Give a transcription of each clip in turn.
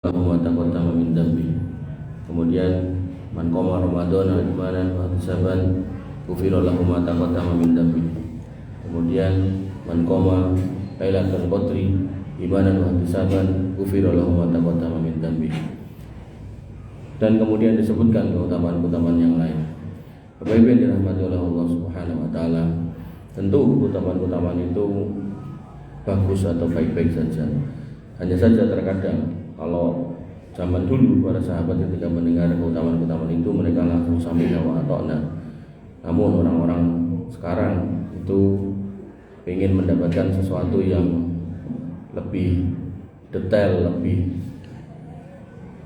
Allahumma taqaddama min dambi. Kemudian man qama ramadhana imanan wa ihtisaban ghufira lahu ma taqaddama min dambi. Kemudian man qama lailatul qadri imanan wa ihtisaban ghufira lahu ma taqaddama min dambi. Dan kemudian disebutkan keutamaan-keutamaan yang lain. Bapak Ibu yang dirahmati oleh Allah Subhanahu wa taala, tentu keutamaan-keutamaan itu bagus atau baik-baik saja. Hanya saja terkadang kalau zaman dulu para sahabat ketika mendengar keutamaan-keutamaan itu mereka langsung sami'na wa ata'na. Namun orang-orang sekarang itu ingin mendapatkan sesuatu yang lebih detail, lebih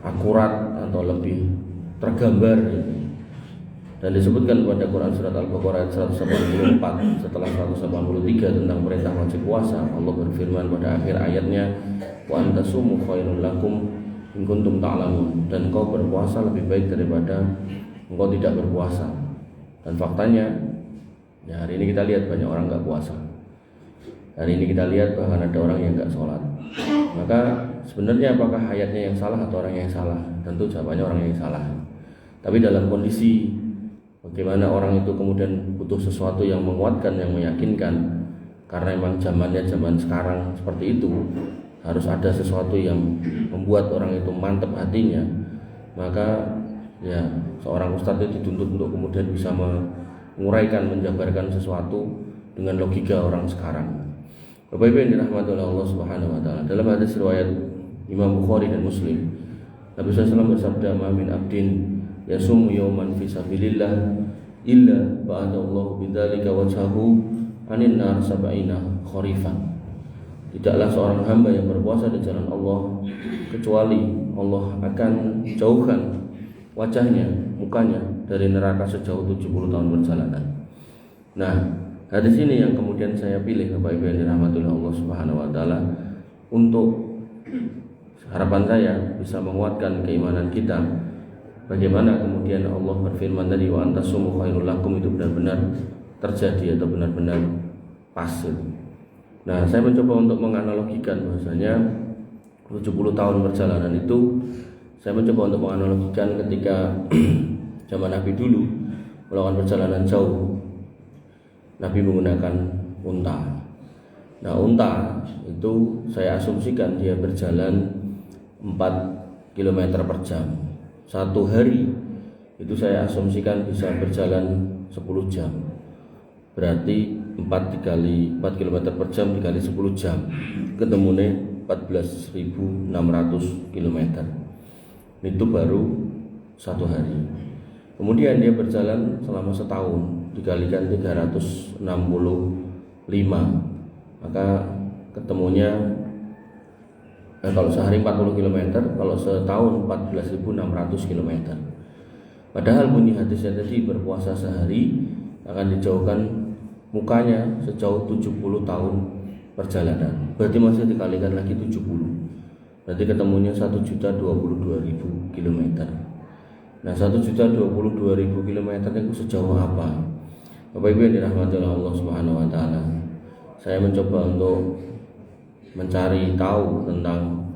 akurat atau lebih tergambar. Dan disebutkan pada Quran surat Al-Baqarah 184 setelah 183 tentang perintah wajib puasa, Allah berfirman pada akhir ayatnya, wa antasumu khairul lakum in kuntum ta'lamun, dan engkau berpuasa lebih baik daripada engkau tidak berpuasa. Dan faktanya ya hari ini kita lihat banyak orang enggak puasa. Hari ini kita lihat bahkan ada orang yang enggak sholat. Maka sebenarnya apakah ayatnya yang salah atau orang yang salah? Tentu jawabannya orang yang salah. Tapi dalam kondisi bagaimana orang itu kemudian butuh sesuatu yang menguatkan, yang meyakinkan, karena memang zamannya zaman sekarang seperti itu, harus ada sesuatu yang membuat orang itu mantap hatinya. Maka ya seorang ustadz itu dituntut untuk kemudian bisa menguraikan, menjabarkan sesuatu dengan logika orang sekarang. Bapak Ibu yang dirahmati oleh Allah Subhanahu wa taala, dalam hadis riwayat Imam Bukhari dan Muslim, Nabi SAW bersabda, "Ma min abdin yasumu yawman fi sabilillah illa ba'adallahu bidzalika wajhahu anin nar sab'ina kharifan." Tidaklah seorang hamba yang berpuasa di jalan Allah kecuali Allah akan jauhkan wajahnya, mukanya dari neraka sejauh 70 tahun perjalanan. Nah, hadis ini yang kemudian saya pilih Bapak Ibu yang dirahmati oleh Allah Subhanahu wa taala, untuk harapan saya bisa menguatkan keimanan kita. Bagaimana kemudian Allah berfirman tadi, wa antasumu khairul lakum, itu benar-benar terjadi atau benar-benar pasti. Nah, saya mencoba untuk menganalogikan bahwasanya 70 tahun perjalanan itu, saya mencoba untuk menganalogikan ketika zaman Nabi dulu melakukan perjalanan jauh, Nabi menggunakan unta. Nah, unta itu saya asumsikan dia berjalan 4 km per jam. Satu hari itu saya asumsikan bisa berjalan 10 jam. Berarti 4 km per jam dikali 10 jam, ketemunya 14.600 km. Itu baru satu hari. Kemudian dia berjalan selama setahun, dikalikan 365, maka ketemunya kalau sehari 40 km, kalau setahun 14.600 km. Padahal bunyi hadisnya tadi berpuasa sehari akan dijauhkan mukanya sejauh 70 tahun perjalanan. Berarti masih dikalikan lagi 70. Berarti ketemunya 1.022.000 km. Nah, 1.022.000 km itu sejauh apa? Bapak Ibu yang dirahmati oleh Allah Subhanahu wa taala, saya mencoba untuk mencari tahu tentang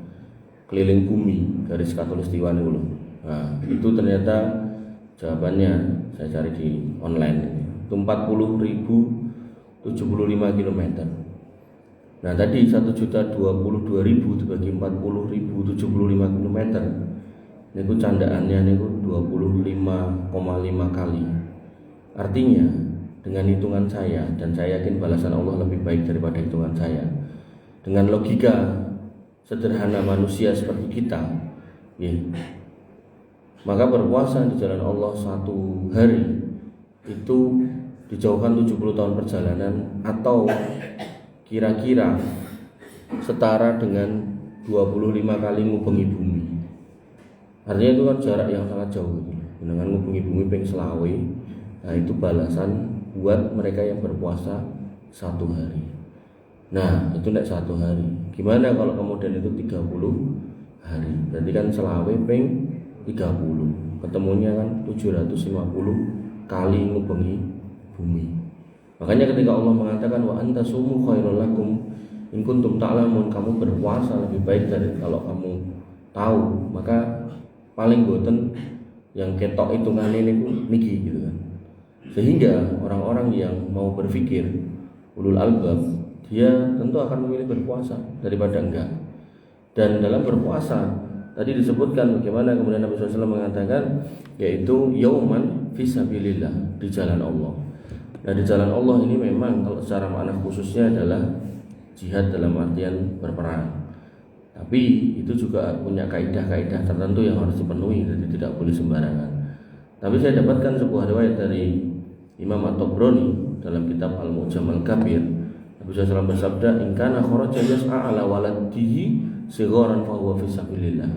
keliling bumi garis khatulistiwa dulu. Nah, itu ternyata jawabannya saya cari di online. Itu 40.075 km. Nah, tadi 1.022.000 dibagi 40.075 km. Niku candaannya niku 25,5 kali. Artinya dengan hitungan saya, dan saya yakin balasan Allah lebih baik daripada hitungan saya, dengan logika sederhana manusia seperti kita, ya, maka berpuasa di jalan Allah satu hari itu dijauhkan 70 tahun perjalanan, atau kira-kira setara dengan 25 kali ngubengi bumi. Artinya itu kan jarak yang sangat jauh, dengan ngubengi bumi ping selawe. Nah, itu balasan buat mereka yang berpuasa satu hari. Nah, itu tidak satu hari. Gimana kalau kemudian itu 30 hari? Berarti kan selawe ping 30. Ketemunya kan 750 kali ngubengi bumi. Makanya ketika Allah mengatakan wa antasumu khairul lakum in kuntum ta'lamun, kamu berpuasa lebih baik dari kalau kamu tahu, maka paling boten yang ketok hitungane niku niki gitu kan. Sehingga orang-orang yang mau berpikir ulul albab, dia tentu akan memilih berpuasa daripada enggak. Dan dalam berpuasa tadi disebutkan bagaimana kemudian Nabi SAW mengatakan, yaitu yauman fisabilillah, di jalan Allah. Nah, di jalan Allah ini memang kalau secara makna khususnya adalah jihad dalam artian berperang. Tapi itu juga punya kaidah-kaidah tertentu yang harus dipenuhi, jadi tidak boleh sembarangan. Tapi saya dapatkan sebuah riwayat dari Imam At-Tabrani dalam kitab Al-Mu'jam Al-Kabir. Nabi SAW bersabda, "In kana kharaja yas'a ala waladihi sigharan fa huwa fi sabilillah."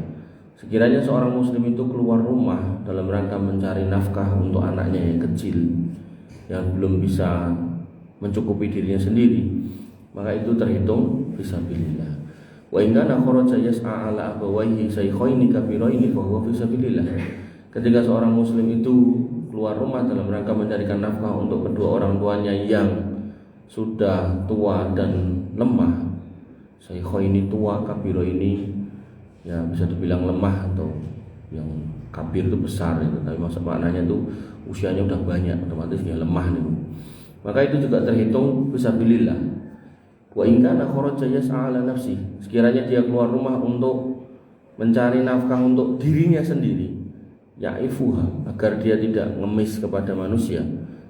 Sekiranya seorang muslim itu keluar rumah dalam rangka mencari nafkah untuk anaknya yang kecil yang belum bisa mencukupi dirinya sendiri, maka itu terhitung fi sabilillah. Wa in kana kharaja yas'a ala abawayhi shaykhaini kabiraini fa huwa fi sabilillah. Ketika seorang muslim itu keluar rumah dalam rangka mencarikan nafkah untuk kedua orang tuanya yang sudah tua dan lemah, shaykhaini tua, kabiro ini ya bisa dibilang lemah, atau yang kabir itu besar itu, tapi maksud maknanya itu usianya udah banyak, otomatis dia lemah nih. Maka itu juga terhitung fisabilillah. Wa in kana kharaja yas'a ala nafsi, sekiranya dia keluar rumah untuk mencari nafkah untuk dirinya sendiri, ya'ifuha, agar dia tidak ngemis kepada manusia,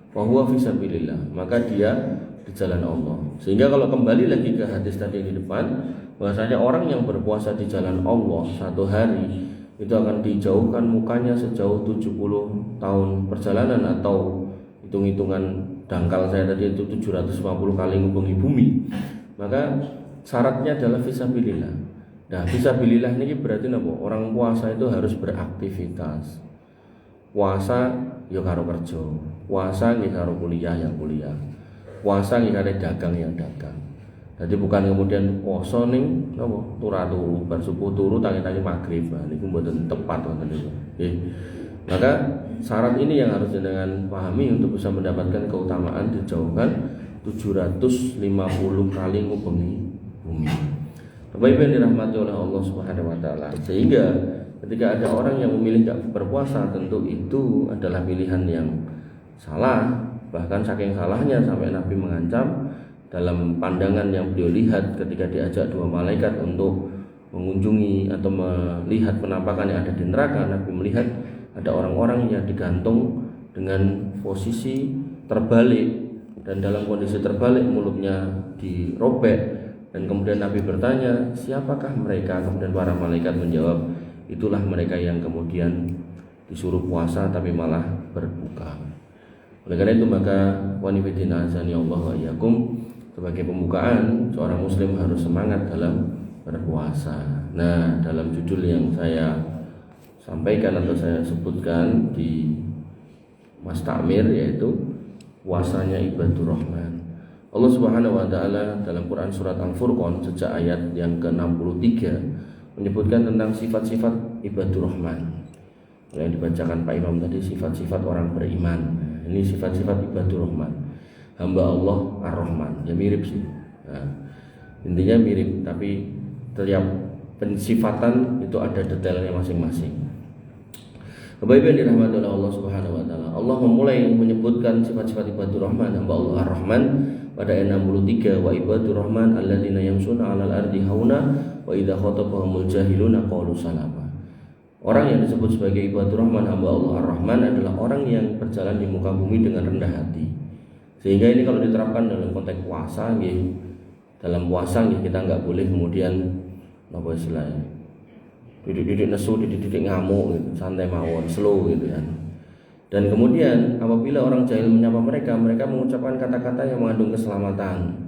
fa huwa fisabilillah, maka dia di jalan Allah. Sehingga kalau kembali lagi ke hadis tadi yang di depan, bahwasanya orang yang berpuasa di jalan Allah satu hari itu akan dijauhkan mukanya sejauh 70 tahun perjalanan, atau hitung-hitungan dangkal saya tadi itu 750 kali ngubungi bumi. Maka syaratnya adalah fisabilillah. Nah, fisabilillah ini berarti apa? Orang puasa itu harus beraktivitas. Puasa ya karo kerja, puasa nggih karo kuliah yang kuliah, puasa nggih karo dagang yang dagang. Jadi bukan kemudian poso ning napa turu bar subuh turu tangi-tangi maghrib. Nah, niku mboten tepat wonten niku. Nggih. Maka syarat ini yang harus jenengan pahami untuk bisa mendapatkan keutamaan dijauhkan 750 kali ngubengi bumi. Bapak Ibu yang dirahmati oleh Allah Subhanahu wa taala. Sehingga ketika ada orang yang memilih tidak berpuasa, tentu itu adalah pilihan yang salah, bahkan saking salahnya sampai Nabi mengancam dalam pandangan yang beliau lihat ketika diajak dua malaikat untuk mengunjungi atau melihat penampakan yang ada di neraka. Nabi melihat ada orang-orang yang digantung dengan posisi terbalik, dan dalam kondisi terbalik mulutnya dirobek, dan kemudian Nabi bertanya, siapakah mereka? Kemudian para malaikat menjawab, itulah mereka yang kemudian disuruh puasa tapi malah berbuka. Oleh karena itu maka wanifidina azani Allah wa iyyakum, sebagai pembukaan seorang muslim harus semangat dalam berpuasa. Nah, dalam judul yang saya sampaikan atau saya sebutkan di Mas Takmir, yaitu puasanya ibadur rahman. Allah Subhanahu wa taala dalam Quran surat Al-Furqan sejak ayat yang ke-63 menyebutkan tentang sifat-sifat ibadur rahman. Yang dibacakan Pak Imam tadi sifat-sifat orang beriman. Ini sifat-sifat ibadur rahman, hamba Allah Ar-Rahman. Ya mirip sih. Nah, intinya mirip, tapi setiap pensifatan itu ada detailnya masing-masing. Bapak Ibu yang dirahmati oleh Allah Subhanahu wa taala, Allah memulai menyebutkan sifat-sifat ibadur rahman, hamba Allah Ar-Rahman pada ayat 63, wa ibadur rahman alladzina yamshuna 'alal ardi hauna wa idza khatabahumul jahiluna qalu salama. Orang yang disebut sebagai ibadur rahman, hamba Allah Ar-Rahman, adalah orang yang berjalan di muka bumi dengan rendah hati. Sehingga ini kalau diterapkan dalam konteks puasa, dalam puasa kita nggak boleh kemudian apa istilahnya, didik nesu, didik ngamuk gitu, santai mawon, slow gitu kan. Dan kemudian apabila orang jahil menyapa mereka, mereka mengucapkan kata-kata yang mengandung keselamatan.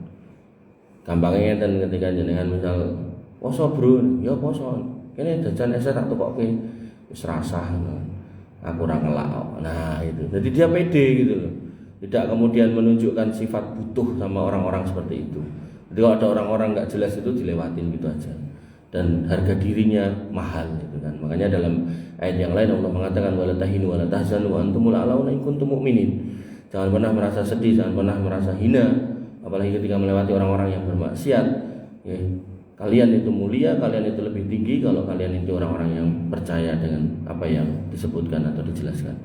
Gampangnya dan ketika jenengan misal poso bro, ya poso, kene jajan es tak tukokke wis rasah, aku ora ngelak. Nah itu, jadi dia pede gitu loh, tidak kemudian menunjukkan sifat butuh sama orang-orang seperti itu. Jadi kalau ada orang-orang nggak jelas itu dilewatin gitu aja, dan harga dirinya mahal gitu kan. Makanya dalam ayat yang lain Allah mengatakan wala tahinu wala tahzanu wa antumul a'launa in kuntum mu'minin. Jangan pernah merasa sedih, jangan pernah merasa hina, apalagi ketika melewati orang-orang yang bermaksiat, ya. kalian itu mulia, kalian itu lebih tinggi kalau kalian itu orang-orang yang percaya dengan apa yang disebutkan atau dijelaskan.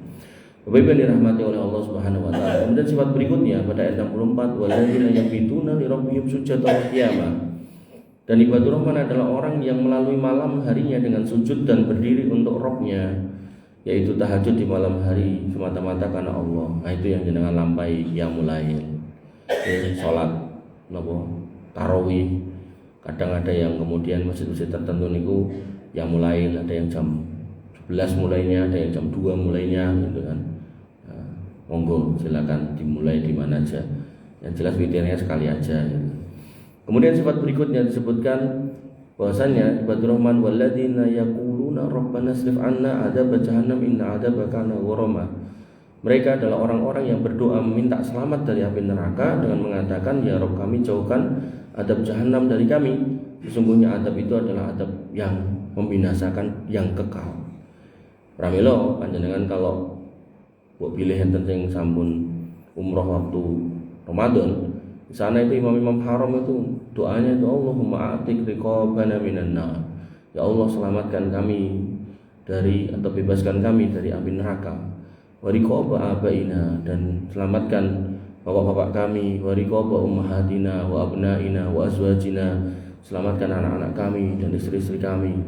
Bapak Ibu yang dirahmati oleh Allah Subhanahu wa taala. Kemudian sifat berikutnya pada ayat 64, walladzina yabituna li rabbihim sujada wa qiyama. Dan ibadur rahman adalah orang yang melalui malam harinya dengan sujud dan berdiri untuk Rabb-nya, yaitu tahajud di malam hari semata-mata karena Allah. Nah, itu yang jenengan lampai qiyamul lail. Salat napa tarawih. Kadang ada yang kemudian masjid-masjid tertentu niku qiyamul lail, ada yang jam 11 mulainya, ada yang jam 2 mulainya gitu kan. Nah, monggo silakan dimulai di mana aja. Yang jelas witirnya sekali aja gitu. Kemudian sifat berikutnya disebutkan bahwasanya ibadur rahman walladzina yaquluna rabbana srif 'anna adzab jahannam inna adzaba kana gharama. Mereka adalah orang-orang yang berdoa meminta selamat dari api neraka dengan mengatakan, ya Rabb kami jauhkan adab jahanam dari kami. Sesungguhnya adab itu adalah adab yang membinasakan, yang kekal. Pramila panjenengan kalau mbok pilih enten sing sampun umroh waktu Ramadan, di sana itu imam-imam haram itu doanya itu Allahumma atik riqabana minan nar. Ya Allah selamatkan kami dari atau bebaskan kami dari api neraka. Wa riqaba abaina, dan selamatkan bapak-bapak kami, wa riqaba ummahatina wa abnaina wa azwajina, selamatkan anak-anak kami dan istri-istri kami.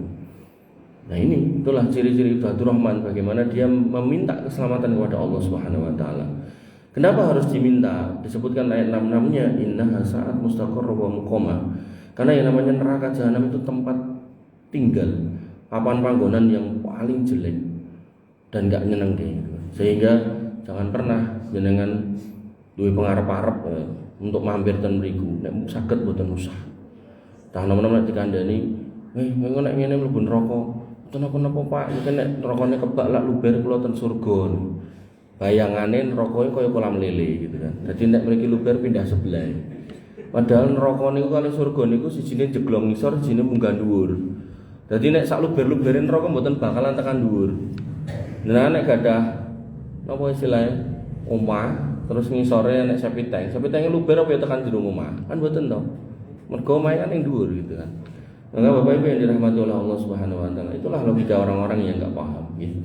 Nah ini itulah ciri-ciri ibadur rahman, bagaimana dia meminta keselamatan kepada Allah Subhanahu wa taala. Kenapa harus diminta? Disebutkan ayat 66-nya, innaha sa'at mustaqarra wa muqama. Karena yang namanya neraka jahanam itu tempat tinggal, papan panggonan yang paling jelek dan enggak nyeneng deh. Sehingga jangan pernah jenengan duwe pengarep-arep untuk mampir ten mriku. Nek saged mboten usah. Tah nomor-nomor dikandani, engko nek ngene mlebu neraka, mboten apa-apa Pak, iki nek nerakane kebak lak luber kula ten surga. Bayangane neraka kaya kolam lele gitu kan. Dadi nek mriki luber pindah sebelah. Padahal neraka niku kali surga niku sijine jeglong ngisor, sijine munggah dhuwur. Dadi nek sak luber-lubere neraka mboten bakalan tekan dhuwur. Nah nek gadah napa istilahnya omah terus ngisore nek sapi tank luber apa ya tekan jero omah. Kan mboten to. Mergo omahe kan ning dhuwur gitu kan. Maka Bapak Ibu yang dirahmati oleh Allah Subhanahu wa taala, itulah logika orang-orang yang enggak paham gitu.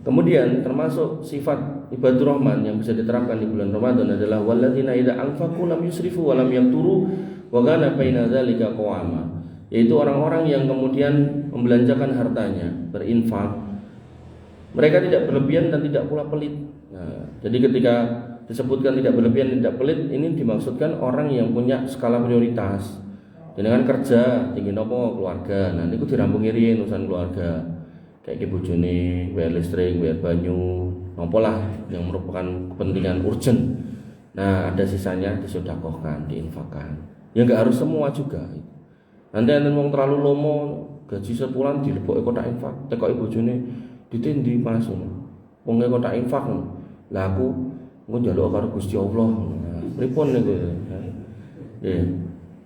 Kemudian termasuk sifat ibadur rahman yang bisa diterapkan di bulan Ramadan adalah walladzina idza anfaqu lam yusrifu wa lam yaqturu wa kana baina dzalika qawama, yaitu orang-orang yang kemudian membelanjakan hartanya, berinfak. Mereka tidak berlebihan dan tidak pula pelit. Nah, jadi ketika disebutkan tidak berlebihan dan tidak pelit, ini dimaksudkan orang yang punya skala prioritas. Dengan kerja tinggi nopo keluarga, nah niku dirampungi riyen urusan keluarga. Kayak bojone, bayar listrik, bayar banyu, nopolah yang merupakan kepentingan urgent. Nah, ada sisanya disedekahkan, diinfakkan. Ya enggak harus semua juga. Nanti enten wong terlalu lomo, gaji sebulan dilebokke kotak infak, tekoki bojone ditindi Mas. Wong kotak infak. Lah aku njaluk karo Gusti Allah. Pripun niku?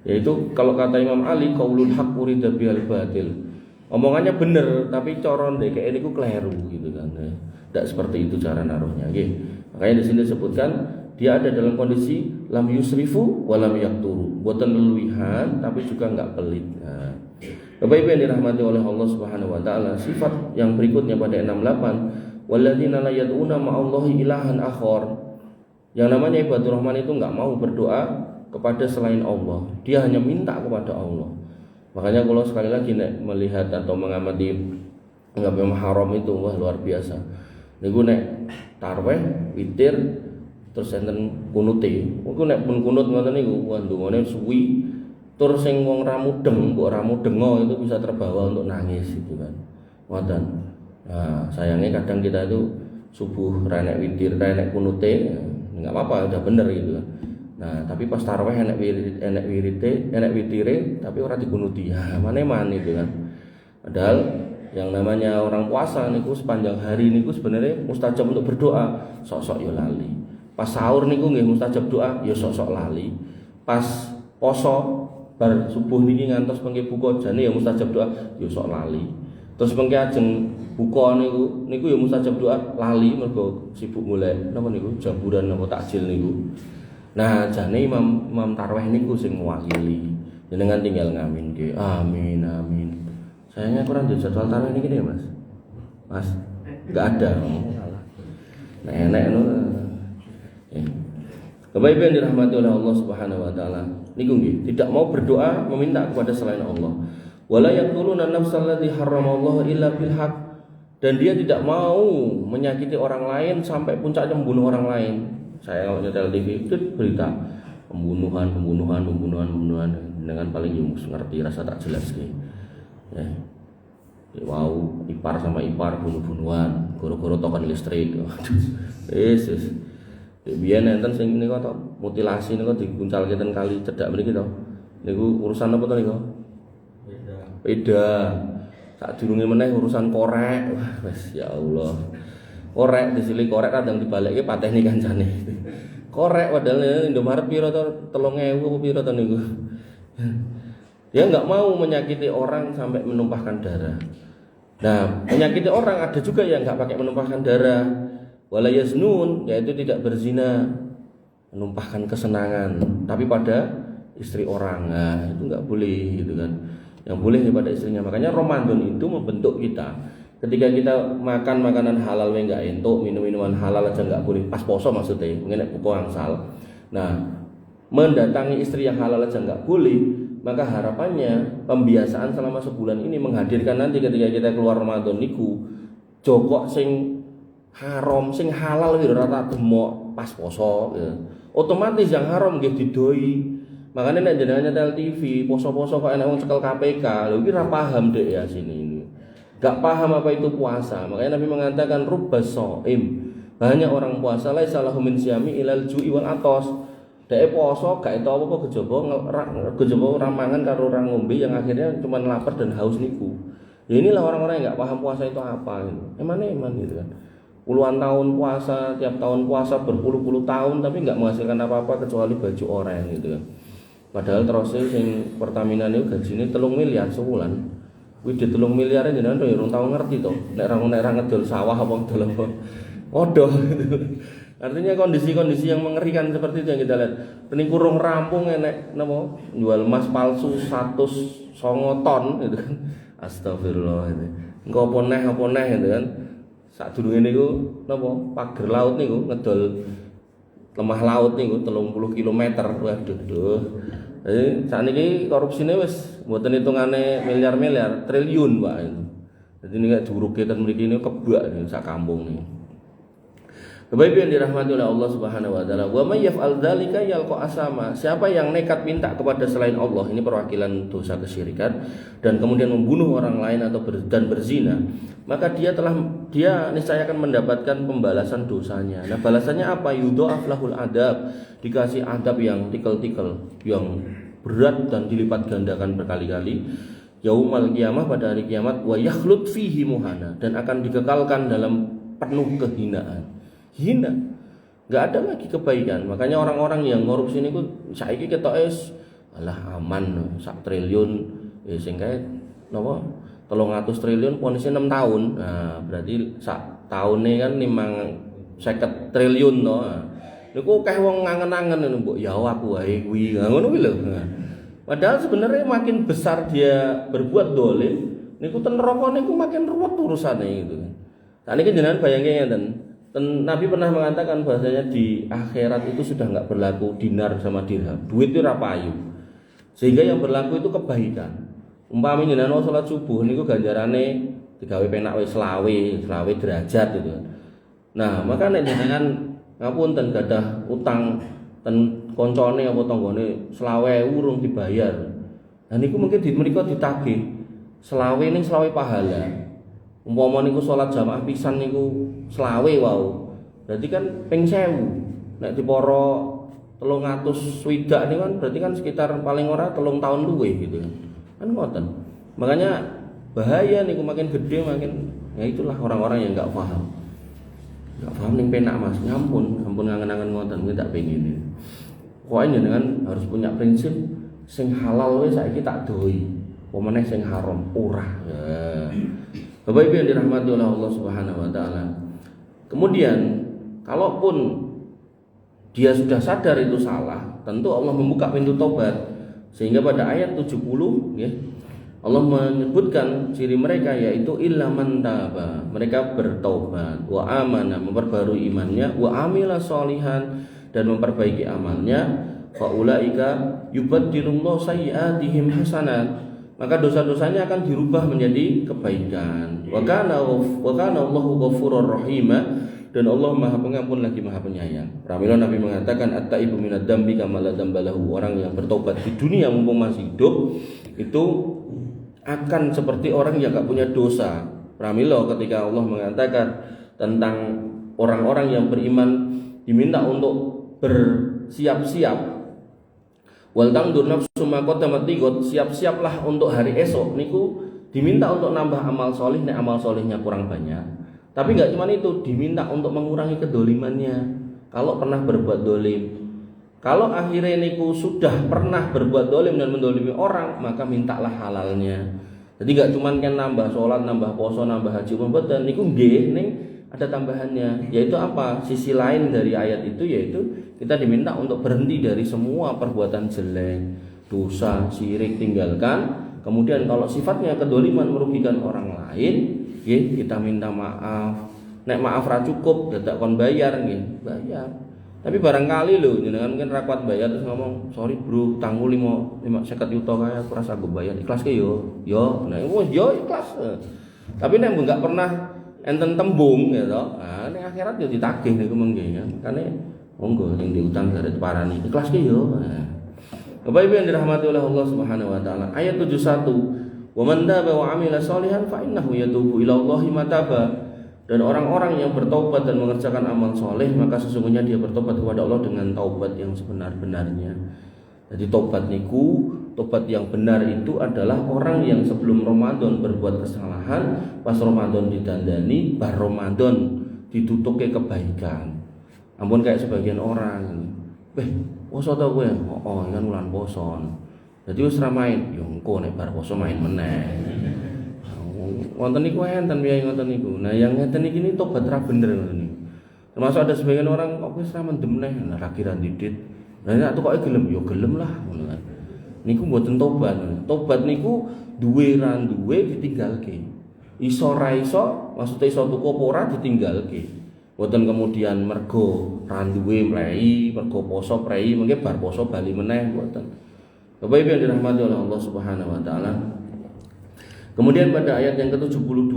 Ya itu kalau kata Imam Ali, qaulul haq urida bil batil. Omongannya bener tapi cara ndekeke niku kleru gitu kan. Tidak seperti itu cara naruhnya. Nggih. Makanya di sini disebutkan dia ada dalam kondisi lam yusrifu wa lam yaqturu. Boten leluihan tapi juga enggak pelit. Nah, Bapak Ibu yang dirahmati oleh Allah Subhanahu wa taala, sifat yang berikutnya pada 68, walladzina la yad'una ma'allahi ilahan akhar. Yang namanya ibadur rahman itu enggak mau berdoa kepada selain Allah. Dia hanya minta kepada Allah. Makanya kalau sekali lagi nek melihat atau mengamati enggak memang haram itu wah luar biasa. Niku nek tarweh, witir, terus enten kunute. Niku nek pun kunut ngoten niku wah ndongane suwi. Tur sing wong ra mudeng, mbok ra mudengo itu bisa terbawa untuk nangis gitu kan. Ngoten. Nah, sayangnya kadang kita itu subuh ra nek witir, ra nek kunute, enggak apa-apa, udah bener gitu kan. Nah, tapi pas tarawih enek witire, tapi ora dikunuti. Ya, mane-man itu kan. Padahal yang namanya orang puasa niku sepanjang hari niku sebenarnya mustajab untuk berdoa, sok-sok yo lali. Pas sahur niku nggih mustajab doa, yo sok-sok lali. Pas poso bar subuh niki ngantos mengke buka jane ya mustajab doa, yo sok lali. Terus mengke ajeng buka niku yo mustajab doa lali mergo sibuk golek napa niku jaburan napa takjil niku. Nah, jane imam tarawih niku sing mewakili. Jenengan tinggal ngamin ke. Amin amin. Sayangnya kurang di jadwal tarawih ini gini Mas. Mas, enggak ada. Nah, enak no. Bapak Ibu yang dirahmati oleh Allah Subhanahu wa taala. Niku nggih, tidak mau berdoa meminta kepada selain Allah. Wala yaqtuluna nafsal lati harramallahu illa bil haqq. Dan dia tidak mau menyakiti orang lain sampai puncaknya membunuh orang lain. Saya kalau nyetel TV itu berita pembunuhan dengan paling ngerti rasa tak jelas ki. Ya. Wow, ipar sama ipar bunuh-bunuhan, goro-goro token listrik. Yesus. Biyen enten sing niku to mutilasi niku diguncalke ten kali cedhak mriki to. Niku urusan apa to niku? Beda. Sak durunge meneh urusan korek. Wes ya Allah. Korek disili korek kadang dibalekke pateni kancane. Korek padahal Indomaret piro to 3.000 apa piro to niku. Dia enggak mau menyakiti orang sampai menumpahkan darah. Nah, menyakiti orang ada juga yang enggak pakai menumpahkan darah. Wala yaznun, yaitu tidak berzina, menumpahkan kesenangan tapi pada istri orang. Nah, itu enggak boleh gitu kan. Yang boleh pada istrinya. Makanya Ramadan itu membentuk kita. Ketika kita makan makanan halal enggak entuk, minum-minuman halal aja enggak boleh. Pas poso maksudnya, ngene buku angsal. Nah, mendatangi istri yang halal aja enggak boleh. Maka harapannya pembiasaan selama sebulan ini menghadirkan nanti ketika kita keluar Ramadan niku jokok sing haram sing halal iki rata demok pas poso ya. Otomatis yang haram nggih didoi. Makanya nek jenengan nyetel TV poso-poso kok enak wong cekel KPK, lho iki ora paham dek ya sini ini. Gak paham apa itu puasa. Makanya Nabi mengatakan rubbas shaim. Banyak orang puasa laisa lahu min siyami ilal ju'i wal atos. Dek poso gak itu apa kejaba ora mangan karo ora ngombe yang akhirnya cuma lapar dan haus niku. Ya inilah orang-orang yang gak paham puasa itu apa gitu. Eman gitu kan. Puluhan tahun puasa, tiap tahun puasa berpuluh-puluh tahun tapi nggak menghasilkan apa-apa kecuali baju oranye gitu kan. Padahal terusnya sing Pertamina niku gajine 3 miliar sebulan. Kuwi di 3 miliar jenengan yo urung tau ngerti to. Nek ra ngedol sawah apa ngedol apa. Waduh gitu. Artinya kondisi-kondisi yang mengerikan seperti itu yang kita lihat. Ini kurung rampung enek napa jual emas palsu 109 ton gitu kan. Astagfirullah itu. Engko apa neh gitu kan. Sadurunge niku napa pager laut niku ngedol lemah laut niku 30 km. Waduh. Jadi sakniki korupsine wis mboten hitungane miliar-miliar, triliun Pak itu. Jadi nek diuruke ten mriki niku kebak sak kampung niku. Bapak Ibu yang dirahmati oleh Allah Subhanahu wa taala, wa may yaf'al dzalika yalqa asama. Siapa yang nekat minta kepada selain Allah, ini perwakilan dosa kesyirikan dan kemudian membunuh orang lain atau dan berzina, maka dia niscaya akan mendapatkan pembalasan dosanya. Nah, balasannya apa? Yudha'af lahul adab, dikasih adab yang tikel-tikel, yang berat dan dilipat gandakan berkali-kali. Yaumal qiyamah, pada hari kiamat, wa yakhlud fihi muhana, dan akan dikekalkan dalam penuh kehinaan. Hina, nggak ada lagi kebaikan. Makanya orang-orang yang korupsi ini saiki ketoke alah aman 1 triliun sing kae napa 300 triliun ponisnya 6 tahun. Nah, berarti sak tahune kan 50 triliun to. Niku akeh wong ngangen-angen mbok ya aku wae kuwi. Ngono kuwi lho. Padahal sebenarnya makin besar dia berbuat dolim, niku ten neraka niku makin ruwet urusane gitu. Nah niki jenengan bayangke ngeten. Nabi pernah mengatakan bahwasanya di akhirat itu sudah enggak berlaku dinar sama dirham. Duit itu ora payu. Sehingga yang berlaku itu kebaikan. Umpami jenengan salat subuh niku ganjarane digawe penak wis 20 derajat gitu. Nah, maka nek jenengan ngapunten gadah utang ten koncone apa tanggane 20.000 urung dibayar. Nah niku mungkin mriko ditagih 20 ning 20 pahala. Umpama niku salat jamaah pisan niku 20 wau. Berarti kan ping 1000. Nek diporo 300 swidak niku kan berarti kan sekitar paling ora 3 tahun luwih gitu kan. Kan ngoten. Makanya bahaya niku makin gede makin ya itulah orang-orang yang enggak paham. Enggak paham ning penak Mas. Ampun ngangen-angen ngoten kuwi tak pengin. Pokoknya jenengan harus punya prinsip sing halal wis saiki tak doi. Apa meneh sing haram ora. Ya. Bapak Ibu yang dirahmati oleh Allah Subhanahu wa taala. Kemudian kalaupun dia sudah sadar itu salah, tentu Allah membuka pintu tobat. Sehingga pada ayat 70 ya, Allah menyebutkan ciri mereka yaitu illa man taba, mereka bertaubat, wa amana, memperbarui imannya, wa amila sholihan, dan memperbaiki amalnya, fa ulaika yubaddilullahu sayyi'atihim hasanat, maka dosa-dosanya akan dirubah menjadi kebaikan. Wa kana Allahu ghafurur rahima, dan Allah Maha Pengampun lagi Maha Penyayang. Pramila Nabi mengatakan at-taibu minad dambi kama la dzambalahu, orang yang bertobat di dunia mumpung masih hidup itu akan seperti orang yang gak punya dosa. Pramila ketika Allah mengatakan tentang orang-orang yang beriman diminta untuk bersiap-siap, wal tangdur nafsu ma qaddamat lighad, siap-siaplah untuk hari esok niku, diminta untuk nambah amal solih nek amal solihnya kurang banyak. Tapi nggak cuma itu, diminta untuk mengurangi kedolimannya. Kalau pernah berbuat dolim, kalau akhirnya niku sudah pernah berbuat dolim dan mendolimi orang, maka mintalah halalnya. Jadi nggak cuma kan nambah sholat, nambah poso, nambah haji, dan niku nggih ning ada tambahannya, yaitu apa? Sisi lain dari ayat itu yaitu kita diminta untuk berhenti dari semua perbuatan jelek, dosa, syirik, tinggalkan. Kemudian kalau sifatnya kedoliman merugikan orang lain, kita minta maaf. Nek maaf ra cukup, dadak kon bayar nggih, bayar. Tapi barangkali lho jenengan mungkin ra kuat bayar terus ngomong, "Sorry bro, tanggu 50 juta kaya aku rasa gue bayar." Ikhlas ke yo. Nah, yo ikhlas. Tapi nek enggak pernah enten tembung gitu. Nah, nek akhirat yo ditagih niku mengke ya. Makane monggo sing diutang garet parani. Ikhlas ke yo. Nah. Bapak Ibu yang dirahmati oleh Allah Subhanahu wa taala. Ayat 71. Wa man taba wa amila sholihan fa innahu yatubu ila Allahi mataba. Dan orang-orang yang bertaubat dan mengerjakan amal soleh, maka sesungguhnya dia bertobat kepada Allah dengan taubat yang sebenar-benarnya. Jadi taubat niku, taubat yang benar itu adalah orang yang sebelum Ramadan berbuat kesalahan, pas Ramadan didandani, bar Ramadan ditutuke kebaikan. Ampun kayak sebagian orang, poso ta kowe? Oh, kan wulan poso. Dadi wis ra main, yo engko nek bar poso main meneh. Wonten niku enten piye ngoten niku. Nah, yang ngeten iki ni tobat ra bener ngoten niku. Termasuk ada sebagian orang kok wis ra mendem neh, ra kira didit. Lah nek kok gelem, yo gelem lah ngono kan. Niku mboten tobat. Tobat niku duwe ra duwe ditinggalke. Iso ra iso, maksudnya iso tuku apa ora ditinggalke. Mboten kemudian mergo ra duwe mlei, mergo poso prei, mengke bar poso bali meneh mboten. Bapak Ibu yang dirahmati oleh Allah Subhanahu wa taala. Kemudian pada ayat yang ke-72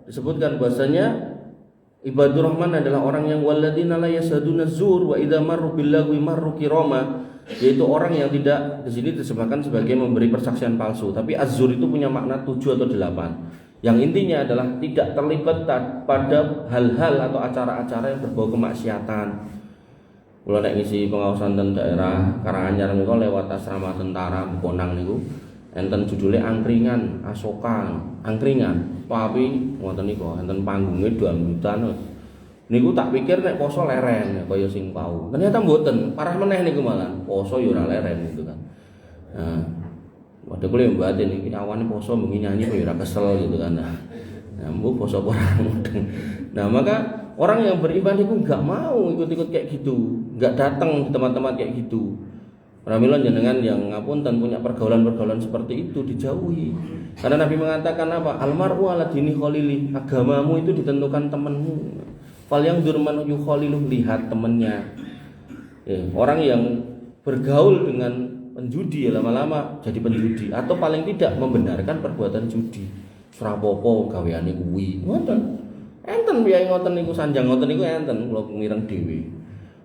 disebutkan bahasanya ibadur rahman adalah orang yang walladzina la yasaduna zur wa idza marru bil lagwi marru kirama, yaitu orang yang tidak, di sini disebutkan sebagai memberi persaksian palsu, tapi az-zur itu punya makna 7 atau 8. Yang intinya adalah tidak terlibat pada hal-hal atau acara-acara yang berbau kemaksiatan. Kula nek ngisi pengawasan ten daerah Karanganyar niku lewat asrama tentara Bonang niku enten judule angkringan, asokan, angkringan. Tapi ngoten niku enten panggunge dangdutan. Niku tak pikir nek poso leren kaya sing pau. Ternyata mboten, parah meneh niku malah. Poso yo ora leren gitu kan. Nah, waduh kula mbaten iki awane poso bengi nyanyi kok yo ora kesel gitu kan. Nah, mbok poso ora mudeng. Nah, maka orang yang beriman itu enggak mau ikut-ikut kayak gitu, enggak datang di tempat-tempat kayak gitu. Pramila jenengan yang ngapunten punya pergaulan-pergaulan seperti itu dijauhi. Karena Nabi mengatakan apa? Almaru ala dini khalili, agamamu itu ditentukan temanmu. Fal yang durman yukhalilu, lihat temannya. Orang yang bergaul dengan penjudi lama-lama jadi penjudi atau paling tidak membenarkan perbuatan judi. Surapopo gaweane kuwi. Ngoten. Enten piye ngoten niku sanjang ngoten niku enten kula mireng dhewe.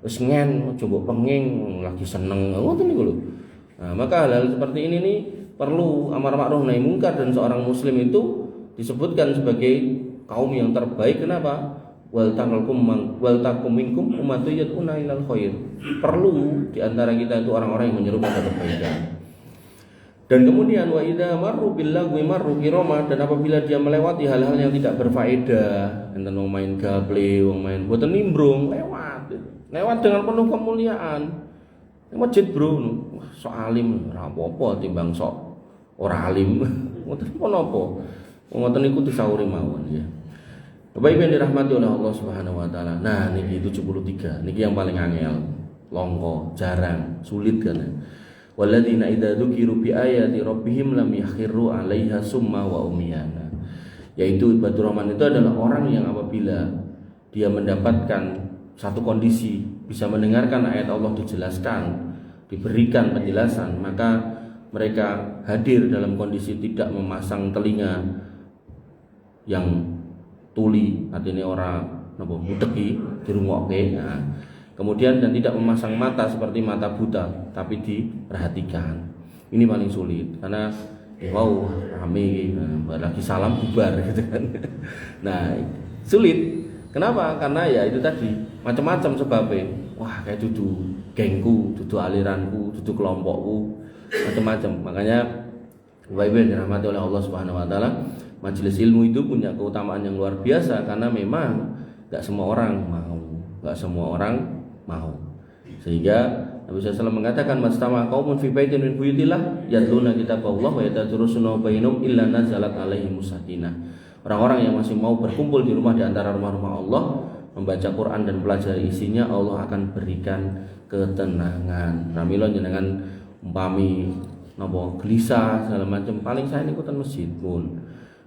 Wis ngen coba penging lagi seneng ngoten niku lho. Nah, maka hal-hal seperti ini nih perlu amar ma'ruf nahi munkar, dan seorang muslim itu disebutkan sebagai kaum yang terbaik. Kenapa? Wal takum minkum ummatun yad'una ilal khair. Perlu di antara kita itu orang-orang yang menyeru pada kebaikan. Dan kemudian wa idza marru bil lagwi marru kirama, dan apabila dia melewati hal-hal yang tidak berfaedah, enten wong main gaple, wong main boten nimbrung, lewat dengan penuh kemuliaan. Masjid bro, sok alim ora apa-apa timbang sok ora alim. Ngoten napa? Ngoten niku disauri mawon ya. Bapak Ibu yang dirahmati oleh Allah Subhanahu wa taala. Nah, niki 73, niki yang paling angel, longko, jarang, sulit kan. Walladzina idza dzukiru bi ayati rabbihim lam yakhiru 'alaiha summa wa umyana. Yaitu ibadur rahman itu adalah orang yang apabila dia mendapatkan satu kondisi bisa mendengarkan ayat Allah dijelaskan, diberikan penjelasan, maka mereka hadir dalam kondisi tidak memasang telinga yang tuli, artinya orang napa muteki dirungokke. Nah, kemudian dan tidak memasang mata seperti mata buta, tapi diperhatikan. Ini paling sulit karena wow rame, lagi salam bubar gitu kan. Nah, sulit. Kenapa? Karena ya itu tadi macam-macam sebabnya. Wah, kayak dudu gengku, dudu aliranku, dudu kelompokku, macam-macam. Makanya Bapak Ibu yang dirahmati oleh Allah Subhanahu wa taala, majelis ilmu itu punya keutamaan yang luar biasa karena memang enggak semua orang mau. Sehingga Nabi SAW mengatakan mastama qaumun fi baitin min buyutillah yatluna kitaballah wa yatadurusuna bainahum illa nazalat alaihimus sakinah. Orang-orang yang masih mau berkumpul di rumah di antara rumah-rumah Allah, membaca Quran dan pelajari isinya, Allah akan berikan ketenangan. Ramilo jenengan umpami napa gelisah segala macam, paling saya ikutan masjid pun.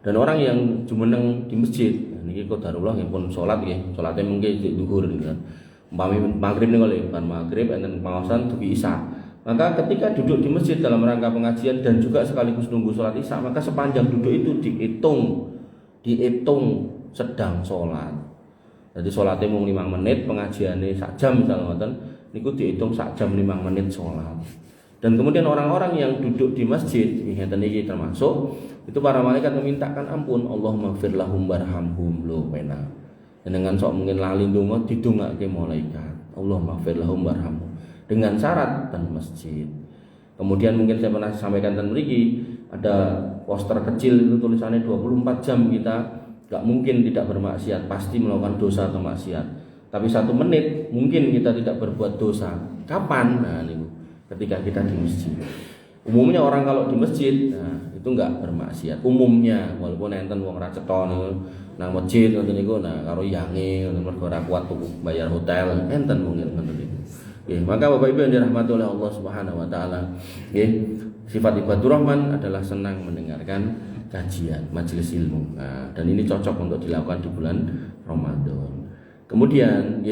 Dan orang yang jumeneng di masjid, niki qadarullah nggih pun salat nggih, salate mengke zuhur gitu kan. Umpami maghrib niku lho, kan maghrib enten pangaosan dugi isya. Maka ketika duduk di masjid dalam rangka pengajian dan juga sekaligus nunggu salat isya, maka sepanjang duduk itu dihitung sedang sholat. Jadi sholatnya mung 5 menit, pengajiannya sak jam misalnya ngoten, niku dihitung sak jam 5 menit sholat. Dan kemudian orang-orang yang duduk di masjid, ngeten iki termasuk, itu para malaikat memintakan ampun, Allahumma ighfir lahum warhamhum lo pena. Dengan sok mungkin lali ndonga didongake malaikat, Allahumma ighfir lahum warhamhum, dengan syarat dan masjid. Kemudian mungkin saya pernah sampaikan tentang mriki, ada poster kecil itu tulisannya 24 jam kita gak mungkin tidak bermaksiat, pasti melakukan dosa atau maksiat. Tapi 1 menit mungkin kita tidak berbuat dosa. Kapan? Nah ini ketika kita di masjid. Umumnya orang kalau di masjid, nah itu gak bermaksiat. Umumnya, walaupun enten wong ra cetha nang masjid ngoten niku, nah karo yange ngoten mergo ora kuat tuku bayar hotel, enten mungkin ngoten niku. Maka Bapak Ibu yang dirahmati oleh Allah Subhanahu wa taala, sifat ibadur rahman adalah senang mendengarkan kajian majelis ilmu. Nah, dan ini cocok untuk dilakukan di bulan Ramadan. Kemudian,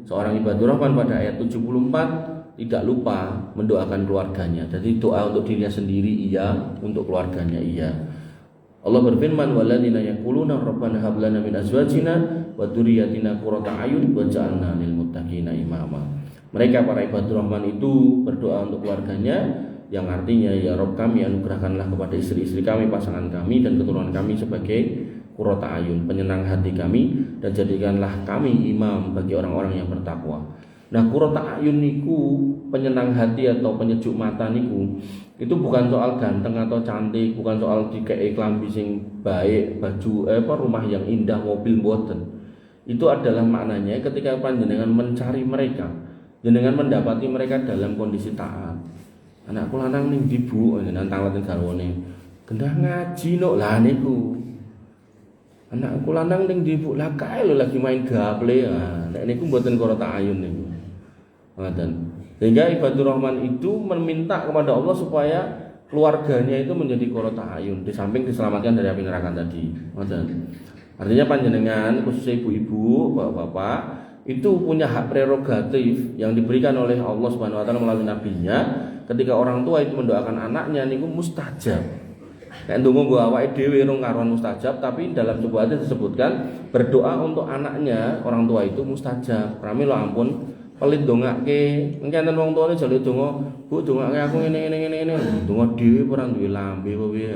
seorang ibadur rahman pada ayat 74 tidak lupa mendoakan keluarganya. Jadi doa untuk dirinya sendiri iya, untuk keluarganya iya. Allah berfirman, "Walladzina yaquluna rabbana hab lana min azwajina wa dzurriyyatina qurrata a'yun waj'alna lil muttaqina imama." Mereka para ibadur rahman itu berdoa untuk keluarganya, yang artinya ya Rabb kami anugerahkanlah kepada istri-istri kami, pasangan kami dan keturunan kami sebagai qurrata ayun, penyenang hati kami, dan jadikanlah kami imam bagi orang-orang yang bertakwa. Nah, qurrata ayun niku, penyenang hati atau penyejuk mata niku, itu bukan soal ganteng atau cantik, bukan soal dikei klambi sing baik, baju rumah yang indah, mobil mboten. Itu adalah maknanya ketika panjenengan mencari mereka, jenengan mendapati mereka dalam kondisi taat. Anakku lanang ning ndi Bu, nantang laten garwane. Gendah ngaji nok lah niku. Anakku lanang ning ndi Bu, lah kae lho lagi main gaple. Nek niku mboten qurrata ayun niku. Ngoten. Sehingga ibadur rahman itu meminta kepada Allah supaya keluarganya itu menjadi qurrata ayun, di samping diselamatkan dari api neraka tadi. Ngoten. Artinya panjenengan khususnya ibu-ibu, bapak-bapak itu punya hak prerogatif yang diberikan oleh Allah Subhanahu wa taala melalui nabinya. Ketika orang tua itu mendoakan anaknya niku mustajab. Nek ndonga nggo awake dhewe rung karuan mustajab, tapi dalam sebuah hadis disebutkan berdoa untuk anaknya orang tua itu mustajab. Pramila ampun pelit ndongake. Engke enten wong tuane jare donga, Bu dongake aku ngene. Donga dhewe ora duwe lambe apa piye.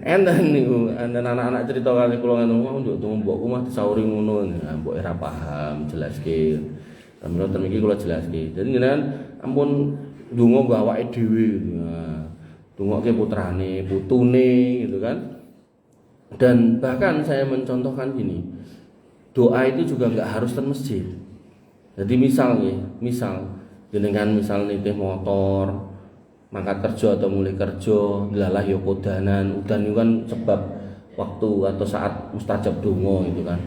Enten niku, enten anak-anak cerita kali kula ngono, wong njuk donga mbokku mah disauri ngono. Nah, mbok ora paham, jelaske. Pramila ten iki kula jelaske. Jadi jenengan ampun donga nggo awake dhewe. Nah, dongake putrane, putune gitu kan. Dan bahkan saya mencontohkan gini. Doa itu juga enggak harus ten masjid. Jadi misal jenengan misal nitih motor, mangkat kerja atau mulai kerja, lalah yo kodanan, udan itu kan sebab waktu atau saat mustajab donga gitu kan.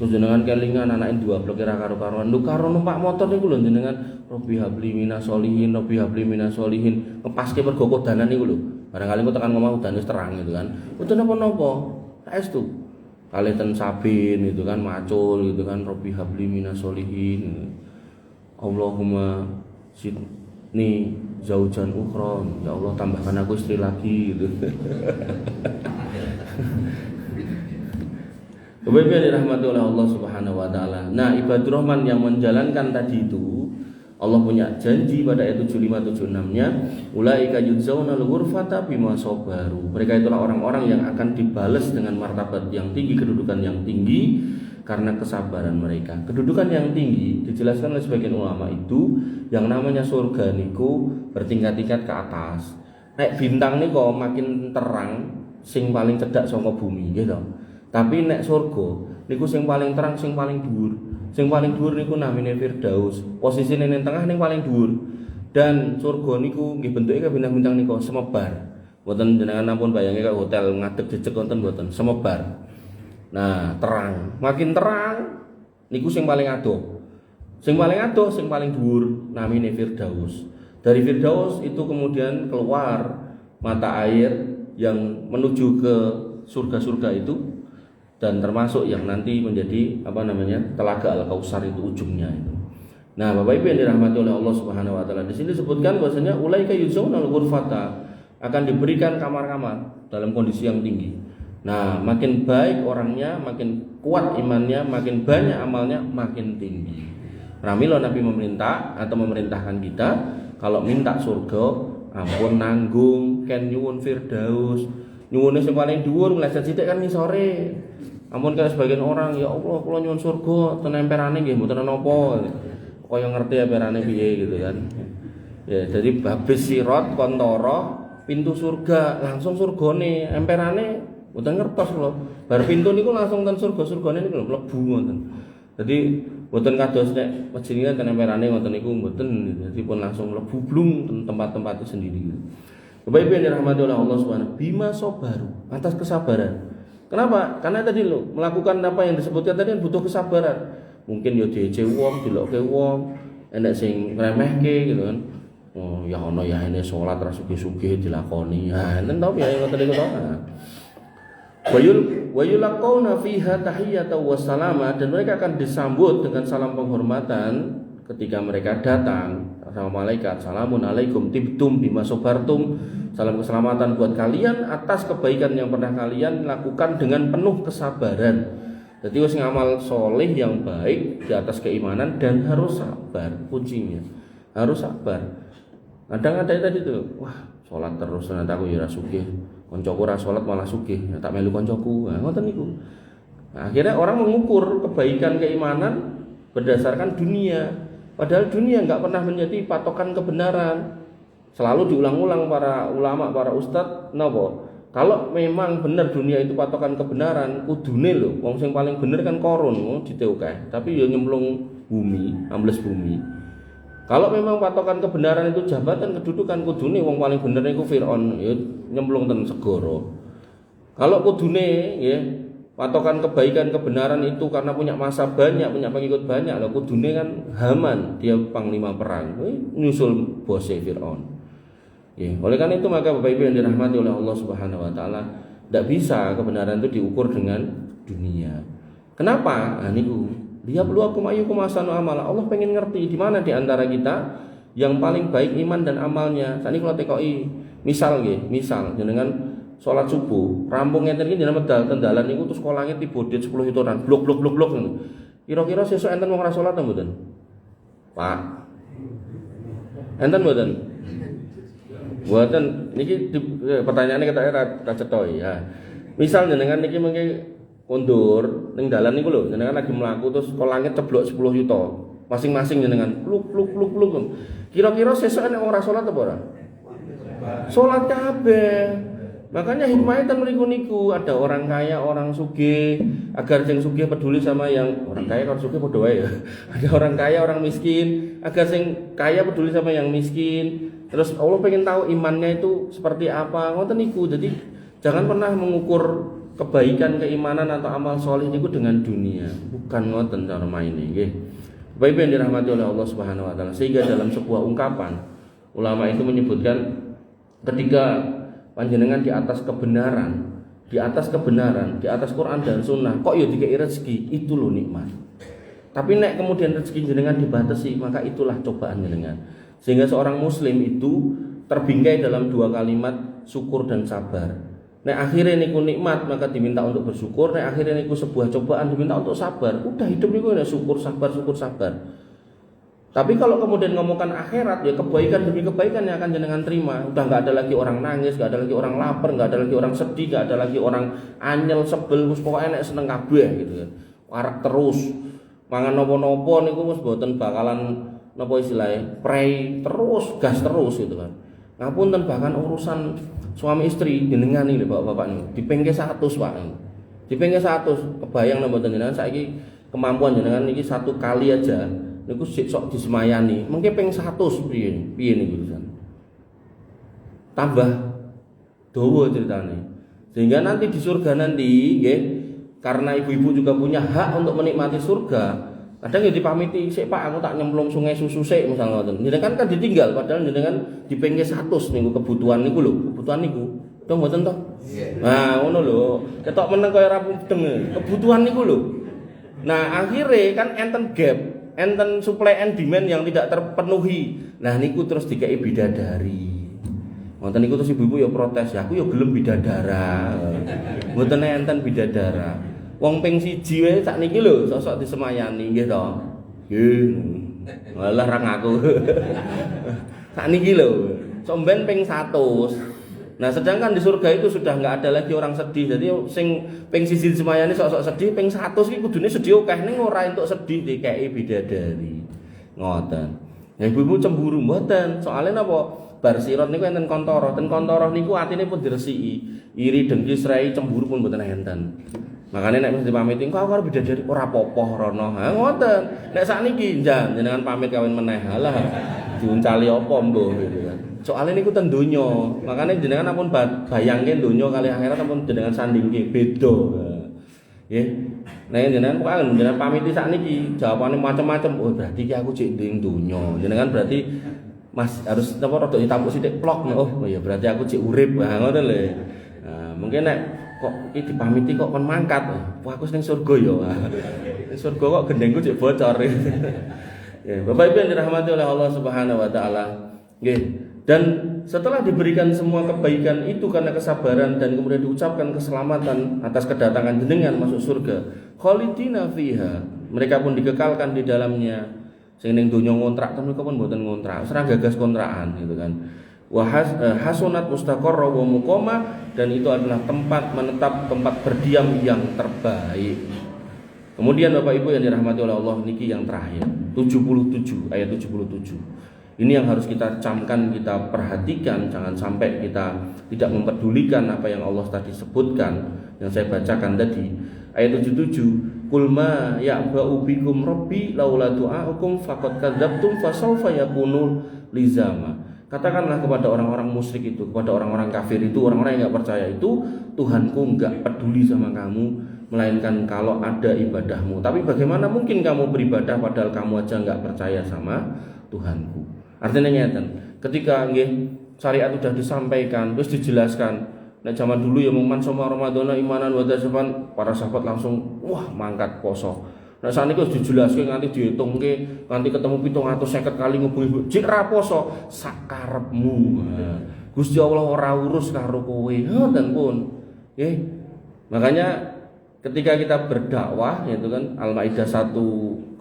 Terus jenengan kelingan anake dua blok kira karo-karuan. Lho karo numpak motor niku lho jenengan Robbi habli minas solihin, Robbi habli minas solihin. Ngepaske mergo kodanan niku lho. Barangkali kok tekan ngomong udan wis terang gitu kan. Udan napa-napa. Saestu. Kalih ten sabin gitu kan, macul gitu kan, Robbi habli minas solihin. Allahumma sidni zaujan ukhra. Ya Allah tambahkan aku istri lagi gitu. Bapak-Ibu yang dirahmati oleh Allah Subhanahu wa taala. Nah, ibadur rahman yang menjalankan tadi itu Allah punya janji pada ayat 75-76-nya, ulaika yujzaunal ghurfata bima sabaru. Mereka itulah orang-orang yang akan dibalas dengan martabat yang tinggi, kedudukan yang tinggi karena kesabaran mereka. Kedudukan yang tinggi dijelaskan oleh sebagian ulama itu yang namanya surga niku bertingkat-tingkat ke atas. Nek bintang niku makin terang sing paling cedhak saka bumi, gitu. Tapi nek surga niku sing paling terang sing paling dhuwur. Sing paling dhuwur niku namine Firdaus. Posisine ning tengah ning paling dhuwur. Dan surga niku nggih bentuke kaya bintang-bintang niku semebar. Mboten jenengan ampun bayangi kaya hotel ngadeg jejeg wonten mboten, semebar. Nah, terang. Makin terang niku sing paling adoh. Sing paling adoh, sing paling dhuwur namine Firdaus. Dari Firdaus itu kemudian keluar mata air yang menuju ke surga-surga itu. Dan termasuk yang nanti menjadi telaga Al-Kautsar itu ujungnya itu. Nah, Bapak Ibu yang dirahmati oleh Allah Subhanahu wa taala, di sini disebutkan bahwasanya ulaika yuzzaunal ghurfata, akan diberikan kamar-kamar dalam kondisi yang tinggi. Nah, makin baik orangnya, makin kuat imannya, makin banyak amalnya, makin tinggi. Pramila Nabi memerintah atau memerintahkan kita kalau minta surga, ampun nanggung ken nyuwun Firdaus. Nyuwune sing paling dhuwur meleset sithik kan ngisore. Ampun kaya sebagian orang, ya Allah kula nyuwun surga ten emperane nggih mboten napa. Kaya ngerti emperane piye gitu kan. Ya, jadi babis sirat kontara pintu surga, langsung surgane emperane mboten ngertos kula. Bar pintu niku langsung ten surga-surgane niku lho mlebu ngoten. Jadi mboten kados nek mejine ten emperane ngoten niku mboten. Jadi pun langsung mlebu blung ten tempat-tempat itu sendiri. Bapak Ibu yang dirahmati oleh Allah Subhanahu bima sabaru, atas kesabaran. Kenapa? Karena tadi lo melakukan apa yang disebutkan tadi kan butuh kesabaran. Mungkin yo diece wong, dilokke wong, enek sing ngremehke gitu kan. Oh, ya ono ya ene salat ra sugih-sugih dilakoni. Ha, enten tau piye ngoten niku to. Wa yulaqauna fiha tahiyatan wa salama, dan mereka akan disambut dengan salam penghormatan ketika mereka datang sama malaikat. Salamun alaikum tibtum bima sabartum. Salam keselamatan buat kalian atas kebaikan yang pernah kalian lakukan dengan penuh kesabaran. Jadi wis ngamal soleh yang baik di atas keimanan dan harus sabar, kuncinya harus sabar. Kadang ada tadi tuh, wah sholat terus nanti aku ya sugih, koncoku ra sholat malah sugih, ya, tak melu koncoku. Nah, ngoten niku. Nah, akhirnya orang mengukur kebaikan keimanan berdasarkan dunia, padahal dunia nggak pernah menjadi patokan kebenaran. Selalu diulang-ulang para ulama, para ustadz, napa? Kalau memang benar dunia itu patokan kebenaran, kudune lho, wong sing paling bener kan korun, diteukeh, tapi ya nyemplung bumi, ambles bumi. Kalau memang patokan kebenaran itu jabatan, kedudukan, kudune wong paling bener iku Firaun, ya nyemplung ten segara. Kalau kudune ya patokan kebaikan kebenaran itu karena punya masa banyak, punya pengikut banyak, lho kudune kan Haman, dia panglima perang, nyusul bose Firaun. Ya, oleh karena itu maka Bapak Ibu yang dirahmati oleh Allah Subhanahu wa taala, tidak bisa kebenaran itu diukur dengan dunia. Kenapa? Nah niku, dia peluakum ayyukum ahsanu amala. Allah pengen ngerti di mana di antara kita yang paling baik iman dan amalnya. Sakniki kula tekoki, misal nggih, misal jenengan salat subuh, rampung ngeten iki jenengan medal ten dalan niku terus kok langit dibodit 10 hitoran, blok ngono. Kira-kira sesuk enten wong ora salat ta mboten? Pak. Enten mboten? Buatan niki pertanyaannya kita ra cetoi ya. Misal jenengan niki mengke kondur ning dalan niku lho, jenengan lagi mlaku terus kok langit ceblok 10 yuta. Masing-masing jenengan pluk. Kira-kira sesuk nek ora salat apa ora? Salat kabeh. Makanya hikmahnya ten mriku niku ada orang kaya, orang sugih, agar sing sugih peduli sama yang orang kaya, orang sugih padha wae ya. Ada orang kaya, orang miskin, agar sing kaya peduli sama yang miskin. Terus Allah pengen tahu imannya itu seperti apa, ngoten niku. Jadi jangan pernah mengukur kebaikan, keimanan atau amal soleh niku dengan dunia, bukan ngoten cara maine nggih. Bapak Ibu yang dirahmati oleh Allah Subhanahu wa taala, sehingga dalam sebuah ungkapan ulama itu menyebutkan ketika panjenengan di atas kebenaran, di atas Quran dan Sunnah, kok ya dikei rezeki, itu loh nikmat. Tapi nek kemudian rezeki jenengan dibatasi, maka itulah cobaan jenengan. Sehingga seorang muslim itu terbingkai dalam dua kalimat syukur dan sabar. Nek akhirnya niku nikmat maka diminta untuk bersyukur, nek akhirnya niku sebuah cobaan diminta untuk sabar. Udah hidup niku ya syukur sabar. Tapi kalau kemudian ngomongkan akhirat, ya kebaikan demi kebaikan yang akan jenengan terima. Udah nggak ada lagi orang nangis, nggak ada lagi orang lapar, nggak ada lagi orang sedih, nggak ada lagi orang anyel sebel, pokoknya nek seneng kabeh gitu kan. Warak terus. Mangan nopo-nopo niku wis mboten bakalan napa istilahnya prei terus, gas terus gitu kan. Ngapunten bahkan urusan suami istri jenengan iki Bapak-bapak niku dipengke 100, Pak. Dipengke 100, kebayang napa mboten jenengan saiki kemampuan jenengan iki satu kali aja niku sok disemayani. Mengke ping 100 piye niku urusan. Tambah dawa ceritane. Sehingga nanti di surga nanti nggih, karena ibu-ibu juga punya hak untuk menikmati surga. Kadang ya dipamiti, "Sik Pak, aku tak nyemplung sungai susu sik," misalnya ngoten. Jenengan kan ditinggal padahal jenengan dipengke 100 niku kebutuhan niku lho, kebutuhan niku. Toh mboten toh? Nah, ngono lho. Ketok meneng kaya ra mudeng. Kebutuhan niku lho. Nah, akhirnya kan enten gap, enten supply and demand yang tidak terpenuhi. Nah, niku terus dikei bidadari. Ngoten niku terus ibu-ibu ya protes, "Ya aku ya gelem bidadara." Mboten enten bidadara. Wong ping 1 wae sakniki lho sosok disemayani nggih to. Nggih. Walah ra ngaku. Sakniki lho. Somben ping 100. Nah, sedangkan di surga itu sudah enggak ada lagi orang sedih. Jadi sing ping 1 disemayani sosok sedih, ping 100 iki kudune sedih akeh ning ora entuk sedih dikeki bidadari. Ngoten. Ya ibu-ibu cemburu mboten. Soale napa? Bar sirat niku enten kontoro, ten kontoro niku atine pun diresiki. Iri dengki srai cemburu pun mboten enten. Makane nek mesti pamit engko aku arep bidadari ora apa-apa rono. Ha ngoten. Nek sakniki jenengan pamit kawin meneh. Halah diuncali apa mbuh gitu kan. Soale niku ten donya. Makane jenengan ampun bayangke donya kali akhirat ampun jenengan sandingke beda. Nggih. Nek jenengan pokoke jenengan pamiti sakniki jawabane macam-macam. Oh berarti iki aku cek ning donya. Jenengan berarti Mas harus napa rada ditampuk sithik plok. Oh ya berarti aku cek urip. Ha ngoten lho. Nah, mungkin nek kok iki dipamiti kok kon mangkat. Wah aku ning surga ya. Ning surga kok gendengku cek bocor. Ya, Bapak Ibu yang dirahmati oleh Allah Subhanahu wa taala. Nggih. Dan setelah diberikan semua kebaikan itu karena kesabaran dan kemudian diucapkan keselamatan atas kedatangan jenengan masuk surga, khalidina fiha, mereka pun dikekalkan di dalamnya. Sing ning donya ngontrak temen kok pun mboten ngontrak, serang gagas kontrakan gitu kan. Wa hasunat mustaqarra wa muqama, dan itu adalah tempat menetap, tempat berdiam yang terbaik. Kemudian Bapak Ibu yang dirahmati oleh Allah, niki yang terakhir 77 ayat 77. Ini yang harus kita camkan, kita perhatikan, jangan sampai kita tidak memperdulikan apa yang Allah tadi sebutkan, yang saya bacakan tadi. Ayat 77, "Qul ma ya'ba'u bikum rabbi laula du'a'ukum faqad kadzabtum fasawfa yakunu lizama." Katakanlah kepada orang-orang musyrik itu, kepada orang-orang kafir itu, orang-orang yang enggak percaya itu, Tuhanku enggak peduli sama kamu, melainkan kalau ada ibadahmu. Tapi bagaimana mungkin kamu beribadah padahal kamu aja enggak percaya sama Tuhanku? Artinya ngeten, ketika nggih syariat sudah disampaikan, terus dijelaskan. Nek zaman dulu ya man sama Ramadan imanan wa tasaban, para sahabat langsung wah mangkat poso. Nek saniki wis dijelaskan nganti dihitungke, nganti ketemu 750 kali ngubungi jek ra poso sakarepmu. Gusti Allah ora urus karo kowe. Ngoten pun. Nggih. Makanya ketika kita berdakwah yaitu kan Al-Maidah 105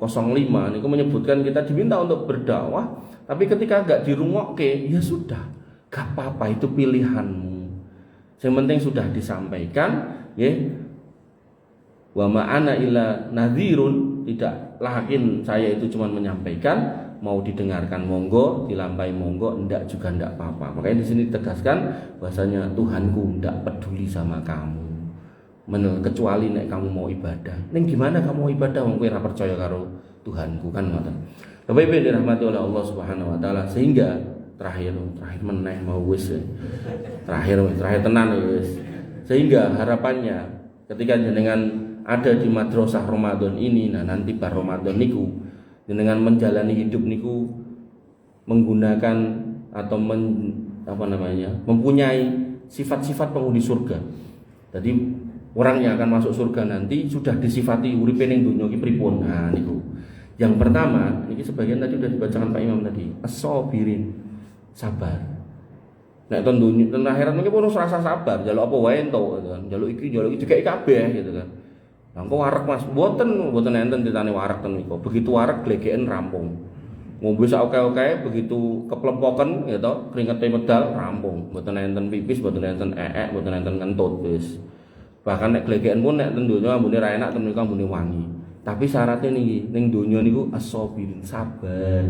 niku menyebutkan kita diminta untuk berdakwah, tapi ketika enggak dirungokke ya sudah, enggak apa-apa, itu pilihanmu. Yang penting sudah disampaikan, nggih. Wa ma ana illa nadhirun, tidak lakin saya itu cuma menyampaikan, mau didengarkan monggo, dilampai monggo, enggak juga enggak apa-apa. Makanya di sini ditegaskan bahasanya Tuhanku enggak peduli sama kamu. Kecuali nek kamu mau ibadah. Ning gimana kamu mau ibadah wong kowe ora percaya karo Tuhanku kan ngoten. Bapak Ibu dirahmati oleh Allah Subhanahu wa taala, sehingga terakhir meneh mau wis. Terakhir tenan wis. Sehingga harapannya ketika jenengan ada di madrasah Ramadan ini, nah nanti bar Ramadan niku jenengan menjalani hidup niku menggunakan atau mempunyai sifat-sifat penghuni surga. Jadi orang yang akan masuk surga nanti sudah disifati uripe ning donya iki pripun. Nah niku. Yang pertama, ini sebagian tadi sudah dibacakan Pak Imam tadi, as-sabirin, sabar. Nek ten dunya ten akhirat mungkin pun rasa sabar, njaluk apa wae ento gitu kan. Njaluk iki dikeki kabeh gitu kan. Lah engko warak Mas, mboten enten ditane warak ten niku. Begitu warak glegeken rampung. Ngombe sak oke-oke begitu keplepoken ya to, kringete medal rampung. Mboten enten pipis, mboten enten mboten enten kentut wis. Bahkan nek glegeken pun nek ten donya ambune ra enak ten niku ambune wangi. Tapi syaratnya nih, ning donya niku as-sabirin, sabar.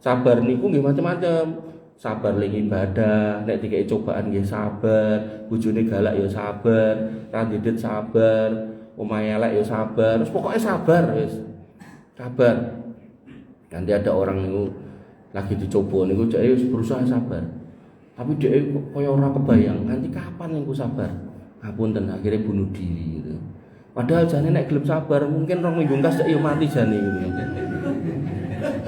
Sabar niku nggih macam-macam. Sabar ling ibadah, nek dikek cobaan nggih sabar, bojone galak ya sabar, ra didet sabar, omahe elek ya sabar. Terus pokoknya sabar wis. Sabar. Nanti ada orang niku lagi dicoba niku dhek wis berusaha sabar. Tapi dhek kaya ora kebayang, nanti kapan niku sabar. Ngapunten akhirnya bunuh diri gitu. Padahal jane nek gelem sabar mungkin 2 minggu kas ya mati jane gitu.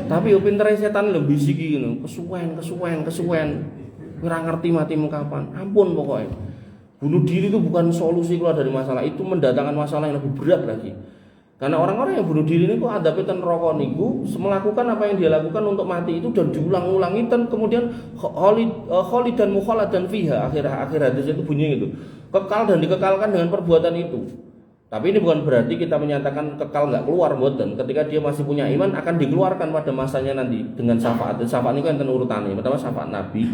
Tapi yo pintere setan lho bisiki ngono, kesuwen. Ora ngerti matimu kapan. Ampun pokoknya. Bunuh diri itu bukan solusi keluar dari masalah, itu mendatangkan masalah yang lebih berat lagi. Karena orang-orang yang bunuh diri niku adabe ten neraka niku melakukan apa yang dia lakukan untuk mati itu dan diulang-ulangi dan kemudian khalid dan mukhalad dan fiha akhir hadis itu bunyi itu. Kekal dan dikekalkan dengan perbuatan itu. Tapi ini bukan berarti kita menyatakan kekal nggak keluar, mboten. Ketika dia masih punya iman akan dikeluarkan pada masanya nanti dengan syafaat. Syafaat ini kan urutannya. Pertama syafaat Nabi,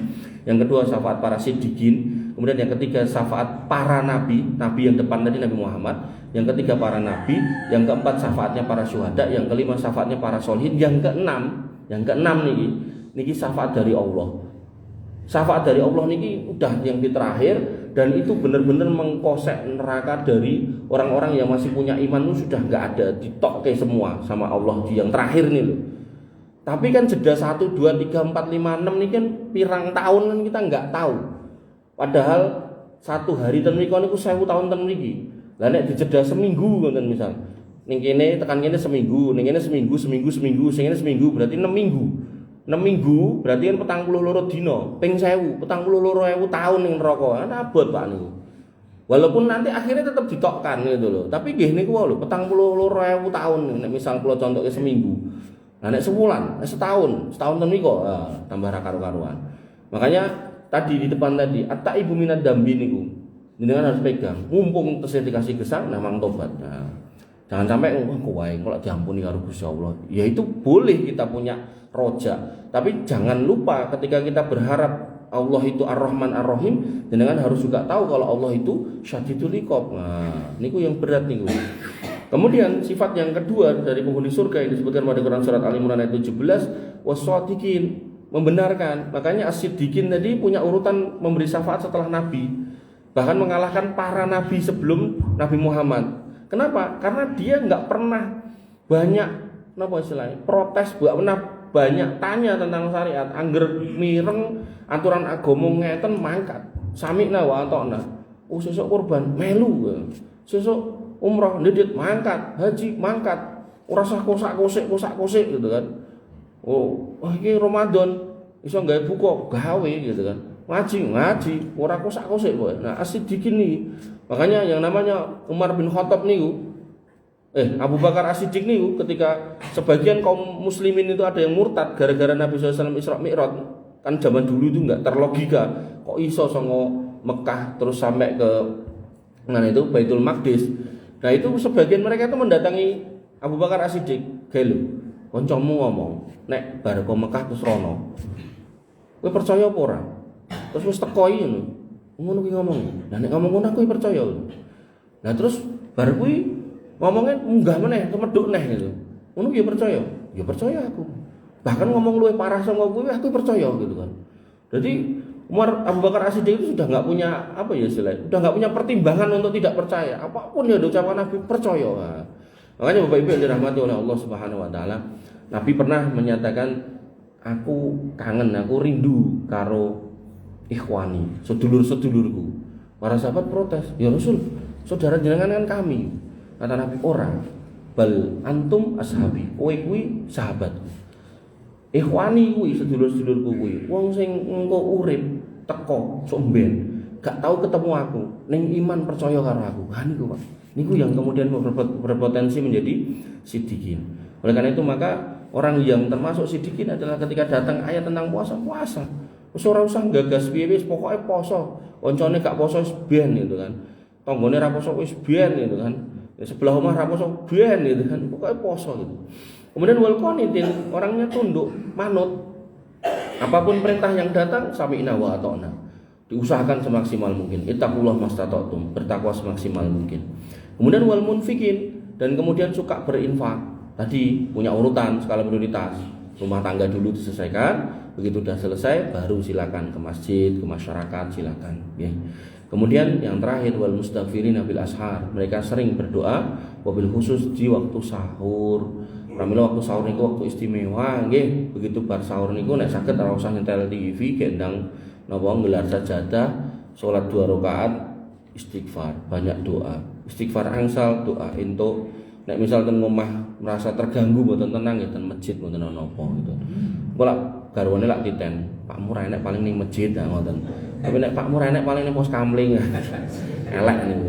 yang kedua syafaat para siddiqin, kemudian yang ketiga syafaat para nabi yang depan tadi Nabi Muhammad, yang ketiga para nabi, yang keempat syafaatnya para syuhada, yang kelima syafaatnya para solihin, yang keenam niki syafaat dari Allah. Syafaat dari Allah niki udah yang di terakhir dan itu benar-benar mengkosek neraka dari orang-orang yang masih punya iman itu sudah nggak ada, ditokke semua sama Allah di yang terakhir nih loh. Tapi kan jeda 1, 2, 3, 4, 5, 6 ini kan pirang tahun kan kita nggak tahu. Padahal 1 hari ten niku 1000 tahun ten mriki. Lah nek dijeda seminggu ngoten misal. Ning kene tekan kene seminggu, ning kene seminggu, sing kene seminggu berarti 6 minggu. 6 minggu berarti kan 42 dina, ping 1000, 42.000 tahun ning neraka. Kan abot Pak niku. Walaupun nanti akhirnya tetap ditokkan gitu loh. Tapi nggih niku lho 42.000 tahun nek misal kula contoke seminggu. Nah nek sebulan, setahun ten niku tambah ra karu-karuan. Makanya tadi di depan tadi at-taibu minad dambi niku. Jenengan harus pegang. Mumpung tesih dikasih gesang memang tobat. Nah, jangan sampai kok wae kok diampuni karo Gusti Allah. Ya itu boleh kita punya roja. Tapi jangan lupa ketika kita berharap Allah itu Ar-Rahman Ar-Rahim, jenengan harus juga tahu kalau Allah itu syadidul iqab. Nah, niku yang berat niku. Kemudian sifat yang kedua dari penghuni surga yang disebutkan pada Quran surat Al-Imran ayat 17, was-shadiqin, membenarkan. Makanya as-siddiqin tadi punya urutan memberi syafaat setelah nabi. Bahkan mengalahkan para nabi sebelum Nabi Muhammad. Kenapa? Karena dia enggak pernah banyak protes, enggak pernah banyak tanya tentang syariat, angger mireng aturan agama ngeten mangkat. Sami'na wa ata'na. Sesuk kurban melu. Sesuk umrah ndedit mangkat, haji mangkat. Ora usah kosak-kosik gitu kan. Iki Ramadan iso gawe buka, gawe gitu kan. Ngaji, ora kosak-kosik kowe. Nah, as-siddiqin niki. Makanya yang namanya Umar bin Khattab niku Abu Bakar As-Siddiq niku ketika sebagian kaum muslimin itu ada yang murtad gara-gara Nabi SAW Isra Mi'raj. Kan zaman dulu itu enggak terlogika. Kok iso songo Mekah terus sampai ke itu Baitul Maqdis. Nah, itu sebagian mereka itu mendatangi Abu Bakar As-Siddiq. Gelo, kancamu ngomong, nek bar ke Mekah terus rono. Kowe percaya apa ora? Terus wis teko iki ngono. Ngono kuwi ngomong. Lah nek ngomong ngono aku percaya. Nah, terus bar kuwi ngomongnya munggah meneh, kemedhuk neh gitu. Ngono ya percaya? Ya percaya aku. Bahkan ngomong luwih parah sama kuwi aku percaya gitu kan. Jadi Abu Bakar As-Siddiq itu sudah enggak punya istilahnya, sudah enggak punya pertimbangan untuk tidak percaya. Apapun yang diucapkan Nabi percaya. Nah, makanya Bapak Ibu yang dirahmati oleh Allah Subhanahu wa taala, Nabi pernah menyatakan aku kangen, aku rindu karo ikhwani, sedulur-sedulurku. Para sahabat protes, "Ya Rasul, saudara jenengan kan kami. Kata Nabi, ora. Bal antum ashabi, kowe kuwi sahabatku. Ikhwani kuwi sedulur-sedulurku kuwi. Wong sing engko urip teko sok mben, gak tahu ketemu aku, ning iman percaya karo aku. Kan niku Pak. Niku yang kemudian berpotensi menjadi siddiqin. Oleh karena itu maka orang yang termasuk siddiqin adalah ketika datang ayat tentang puasa. Wis ora usah gagas piye wis pokoke poso. Koncone gak poso wis ben gitu kan. Tanggane ra poso wis ben gitu kan. Ya sebelah rumah ra poso ben gitu kan. Pokoke poso gitu. Kemudian wal qanitin, orangnya tunduk, manut. Apapun perintah yang datang sami'na wa ata'na. Diusahakan semaksimal mungkin. Ittaqullah mastata'tum, bertakwa semaksimal mungkin. Kemudian wal munfikin, dan kemudian suka berinfak. Tadi punya urutan skala prioritas. Rumah tangga dulu diselesaikan, begitu sudah selesai baru silakan ke masjid, ke masyarakat silakan. Ya. Kemudian yang terakhir wal mustaghfirina bil ashar, mereka sering berdoa wabil khusus di waktu sahur. Pramila waktu sahur niku waktu istimewa nggih. Begitu bar sahur niku nek saged ora usah nyetel TV gendang napa nggelar sajadah, salat 2 rakaat, istighfar, banyak doa. Istighfar angsal, doa entuk. Nek misal ten omah merasa terganggu mboten tenang ya ten masjid mboten ana napa gitu. Kula garwane lak titen, Pak Mur enek paling ning masjid ta ngoten. Tapi nek Pak Mur enek paling ning pos kamling. Elek niku.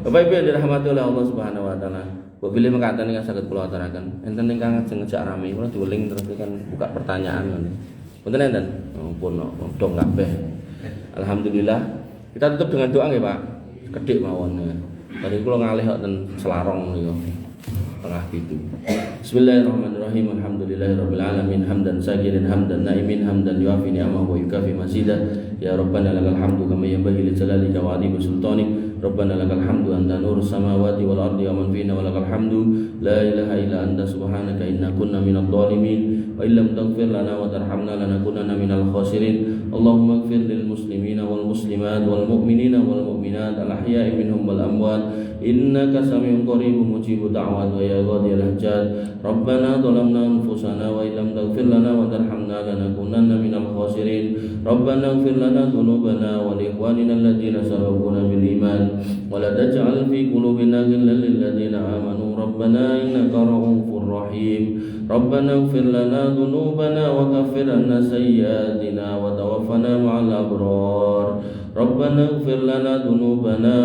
Bapak Ibu yang dirahmati oleh Allah Subhanahu wa taala. Mbok bilih mekaten ingkang saged kula aturaken. Enten ingkang ajeng ngejak rame, kula diweling terus kan buka pertanyaan ngene. Punten enten? Ampun dong kabeh. Alhamdulillah. Kita tutup dengan doa nggih, Pak. Kedhik mawon. Tadi kula ngalih kok ten Selarong niku. Tengah gitu. Bismillahirrahmanirrahim. Alhamdulillahirabbil alamin hamdan sakirin hamdan naimin hamdan yuafi ni'amahu wa yukafi masidah. Ya Rabbana lakal hamdu kama yanbaghi li jalalika wa 'azimi sultanik. Rabbana lakal hamdu anta nurus samawati wal ardi wa man fina wa lakal hamdu la ilaha illa anta subhanaka inna kunna minadh dhalimin wa illam taghfir lana wa tarhamna lanakunanna minal khasirin. Allahumma ighfir lil muslimina wal muslimat wal mu'minina wal mu'minat al ahya'i minhum wal amwat innaka sami'un qaribun mujibud da'wat wa ya ghadiyal hajat. Rabbana dhalamna anfusana wa illam taghfir lana wa tarhamna lanakunanna minal khasirin. Rabbana ighfir lana dhunubana wa li ikhwanina alladhina sabaquna bil iman wa la taj'al fi qulubina ghillan lil ladzina amanu rabbana innaka ra'ufur rahim. Rabbana ighfir lana dhunubana wa kaffir 'anna sayyi'atina wa tawaffana ma'al abrar. Rabbana ighfir lana dhunubana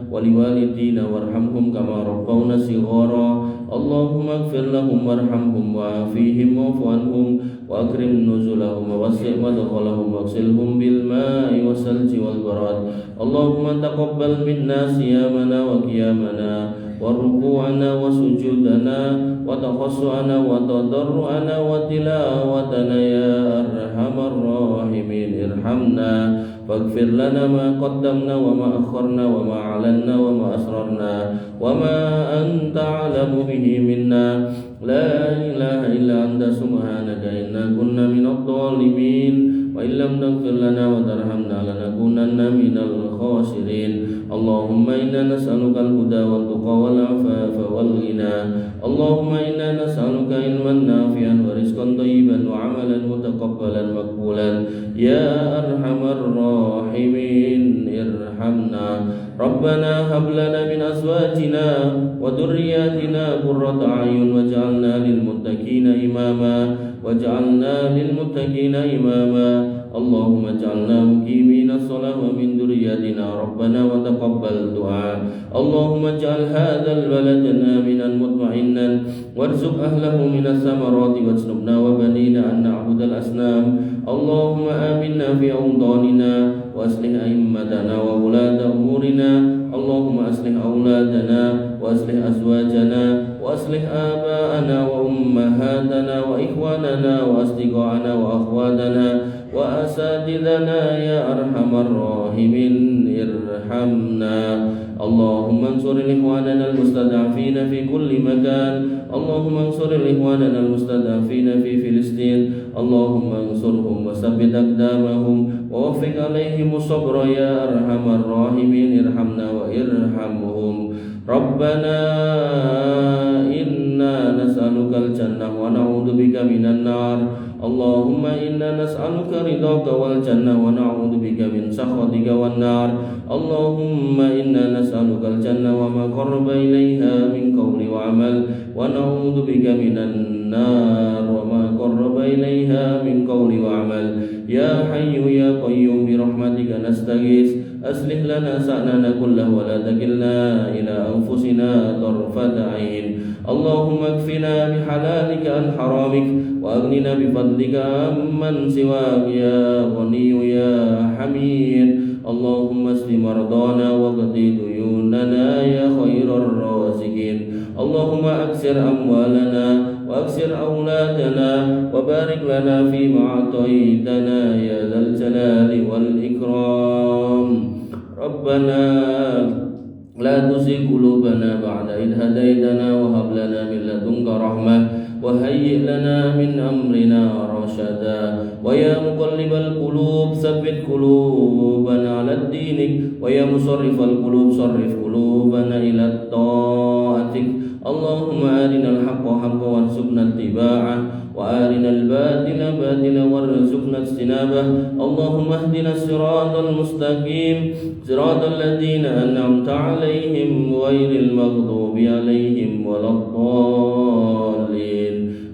wa liwalidina warhamhum kama rabbawna shighara. Allahumma ighfir lahum warhamhum wa'afihim wa'fu anhum wa akrim nuzulahum wa wasi' madkhalahum waghsilhum bil ma'i wasalji wal barad. Allahumma taqabbal minna siyamana wa qiyamana wa ruku'ana wa sujudana wa taqassu'ana wa tadarru'ana wa tilawatana ya arhamar rahimin. Irhamna faghfir lana ma qaddamna wa ma akharna wa ma a'lanna wa ma asrarna wa ma anta 'alamu bihi minna. La ilaha illa anta subhanaka inna kunna minadh dhalimin wa illam taghfir lana wa tarhamna lanakunanna minal khasirin. Allahumma inna nas'aluka al-huda wal tuqa wal 'afafa wal ghina. Allahumma inna nas'aluka ilman nafi'an wa rizqan thayyiban wa 'amalan mutaqabbalan maqbulan. Ya arhamar rahimin irhamna. Rabbana hab lana min azwajina wa dhurriyyatina qurrata a'yun waj'alna lil muttaqina imama waj'alna lil muttaqina imama. Allahumma ij'alna muqimina shalah wa min dhurriyyatina rabbana wa taqabbal du'a. Allahumma ij'al hadzal balada aminan mutma'innan warzuq ahlahu minas samarati wajnubna wa banina an na'budal asnam. Allahumma aminna fi awtanina wa aslih a'immatana wa wulata umurina. Allahumma aslih auladana wa aslih azwajana wa aslih aba'ana wa ummahatana wa ikhwanana wa asdiqa'ana wa akhwatana wa asatidana ya arhamar rahimin irhamna. Allahumma ansur ikhwanana al-mustada'afina fi kulli makan. Allahumma ansur ikhwanana al-mustada'afina fi Filistin. Allahumma ansurhum wa sabbit aqdamahum wa waffiq alaihim as-sabra ya arhamar rahimin irhamna wa irhamhum. Rabbana inna nas'aluka al-jannah wa na'udzubika من النار اللهم إنا نسألك رضاك والجنة ونعوذ بك من سخطك والنار اللهم إنا نسألك الجنة وما قرب إليها من قول وعمل ونعوذ بك من النار وما قرب إليها من قول وعمل يا حي يا قيوم برحمتك نستغيث أصلح لنا شأننا كله ولا تكلنا إلى أنفسنا طرفة عين اللهم اكفنا بحلالك عن حرامك وأغننا بفضلك عمن سواك يا غني يا حميد اللهم اشف مرضانا واقض ديوننا يا خير الرازقين اللهم أكثر أموالنا وأكثر أولادنا وبارك لنا فيما أعطيتنا يا ذا الجلال والإكرام ربنا لا تزغ قلوبنا بعد إذ هديتنا وهب لنا من لدنك رحمة وهيئ لنا من أمرنا رشدا ويا مقلب القلوب ثبت قلوبنا على دينك ويا مصرف القلوب صرف قلوبنا إلى طاعتك اللهم أرنا الحق حقا وارزقنا اتباعه وأرنا الباطل باطلا وارزقنا اجتنابه اللهم اهدنا الصراط المستقيم صراط الذين أنعمت عليهم غير المغضوب عليهم ولا الضالين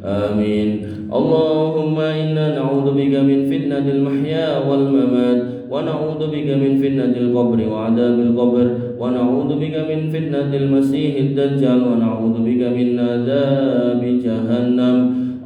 آمين اللهم إنا نعوذ بك من فتنة المحيا والممات ونعوذ بك من فتنة القبر وعذاب القبر ونعوذ بك من فتنة المسيح الدجال ونعوذ بك من عذاب جهنم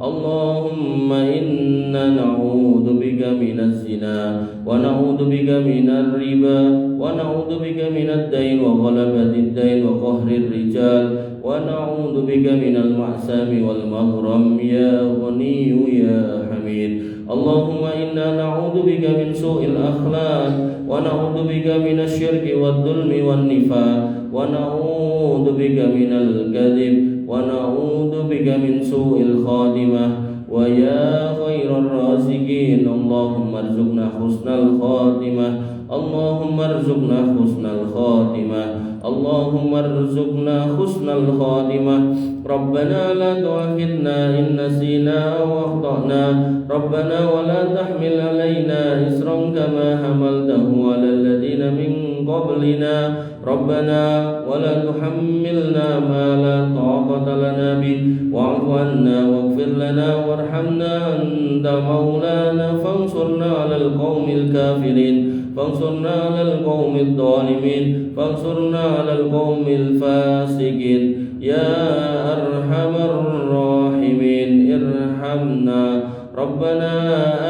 اللهم إنا نعوذ بك من الزنا ونعوذ بك من الربا ونعوذ بك من الدين وغلبة الدين وقهر الرجال ونعوذ بك من المعصم والمغرم يا غني يا حميد اللهم إنا نعوذ بك من سوء الأخلاق ونعوذ بك من الشرك والظلم والنفاق ونعوذ بك من الكذب ونعوذ بك من سوء الخاتمة ويا خير الرازقين اللهم ارزقنا حسن الخاتمة اللهم ارزقنا حسن الخاتمة اللهم ارزقنا حسن الخاتمة ربنا لا تؤاخذنا إن نسينا أو أخطأنا ربنا ولا تحمل علينا إصرا كما حملته على الذين من قبلنا ربنا ولا تحملنا ما لا طاقة لنا به واعف عنا واغفر لنا وارحمنا أنت مولانا فانصرنا على القوم الكافرين فانصرنا على القوم الظالمين فانصرنا على القوم الفاسقين يا أرحم الراحمين ارحمنا ربنا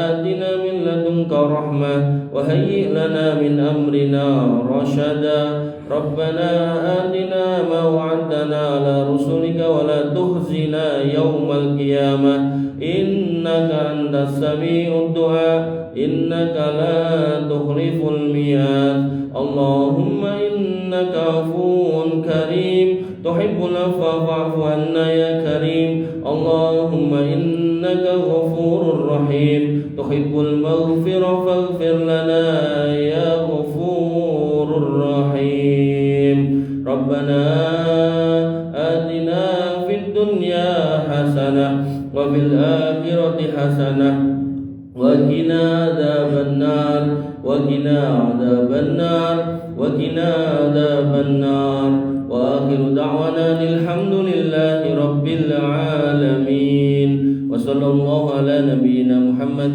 آتنا من لدنك رحمة وهيئ لنا من أمرنا رشدا ربنا آتنا ما وعدتنا على رسلك ولا تخزنا يوم القيامة إنك أنت السميع الدعاء إنك لا تخلف الميعاد اللهم إنك عفو كريم تحب العفو فاعف عنا يا كريم اللهم إنك غفور رحيم تحب المغفرة فاغفر لنا يا غفور رحيم ربنا آتنا في الدنيا حسنة وفي الآخرة حسنة وقنا عذاب النار وقنا عذاب النار وقنا عذاب النار وآخر دعوانا الحمد لله رب العالمين وصلى الله على نبينا محمد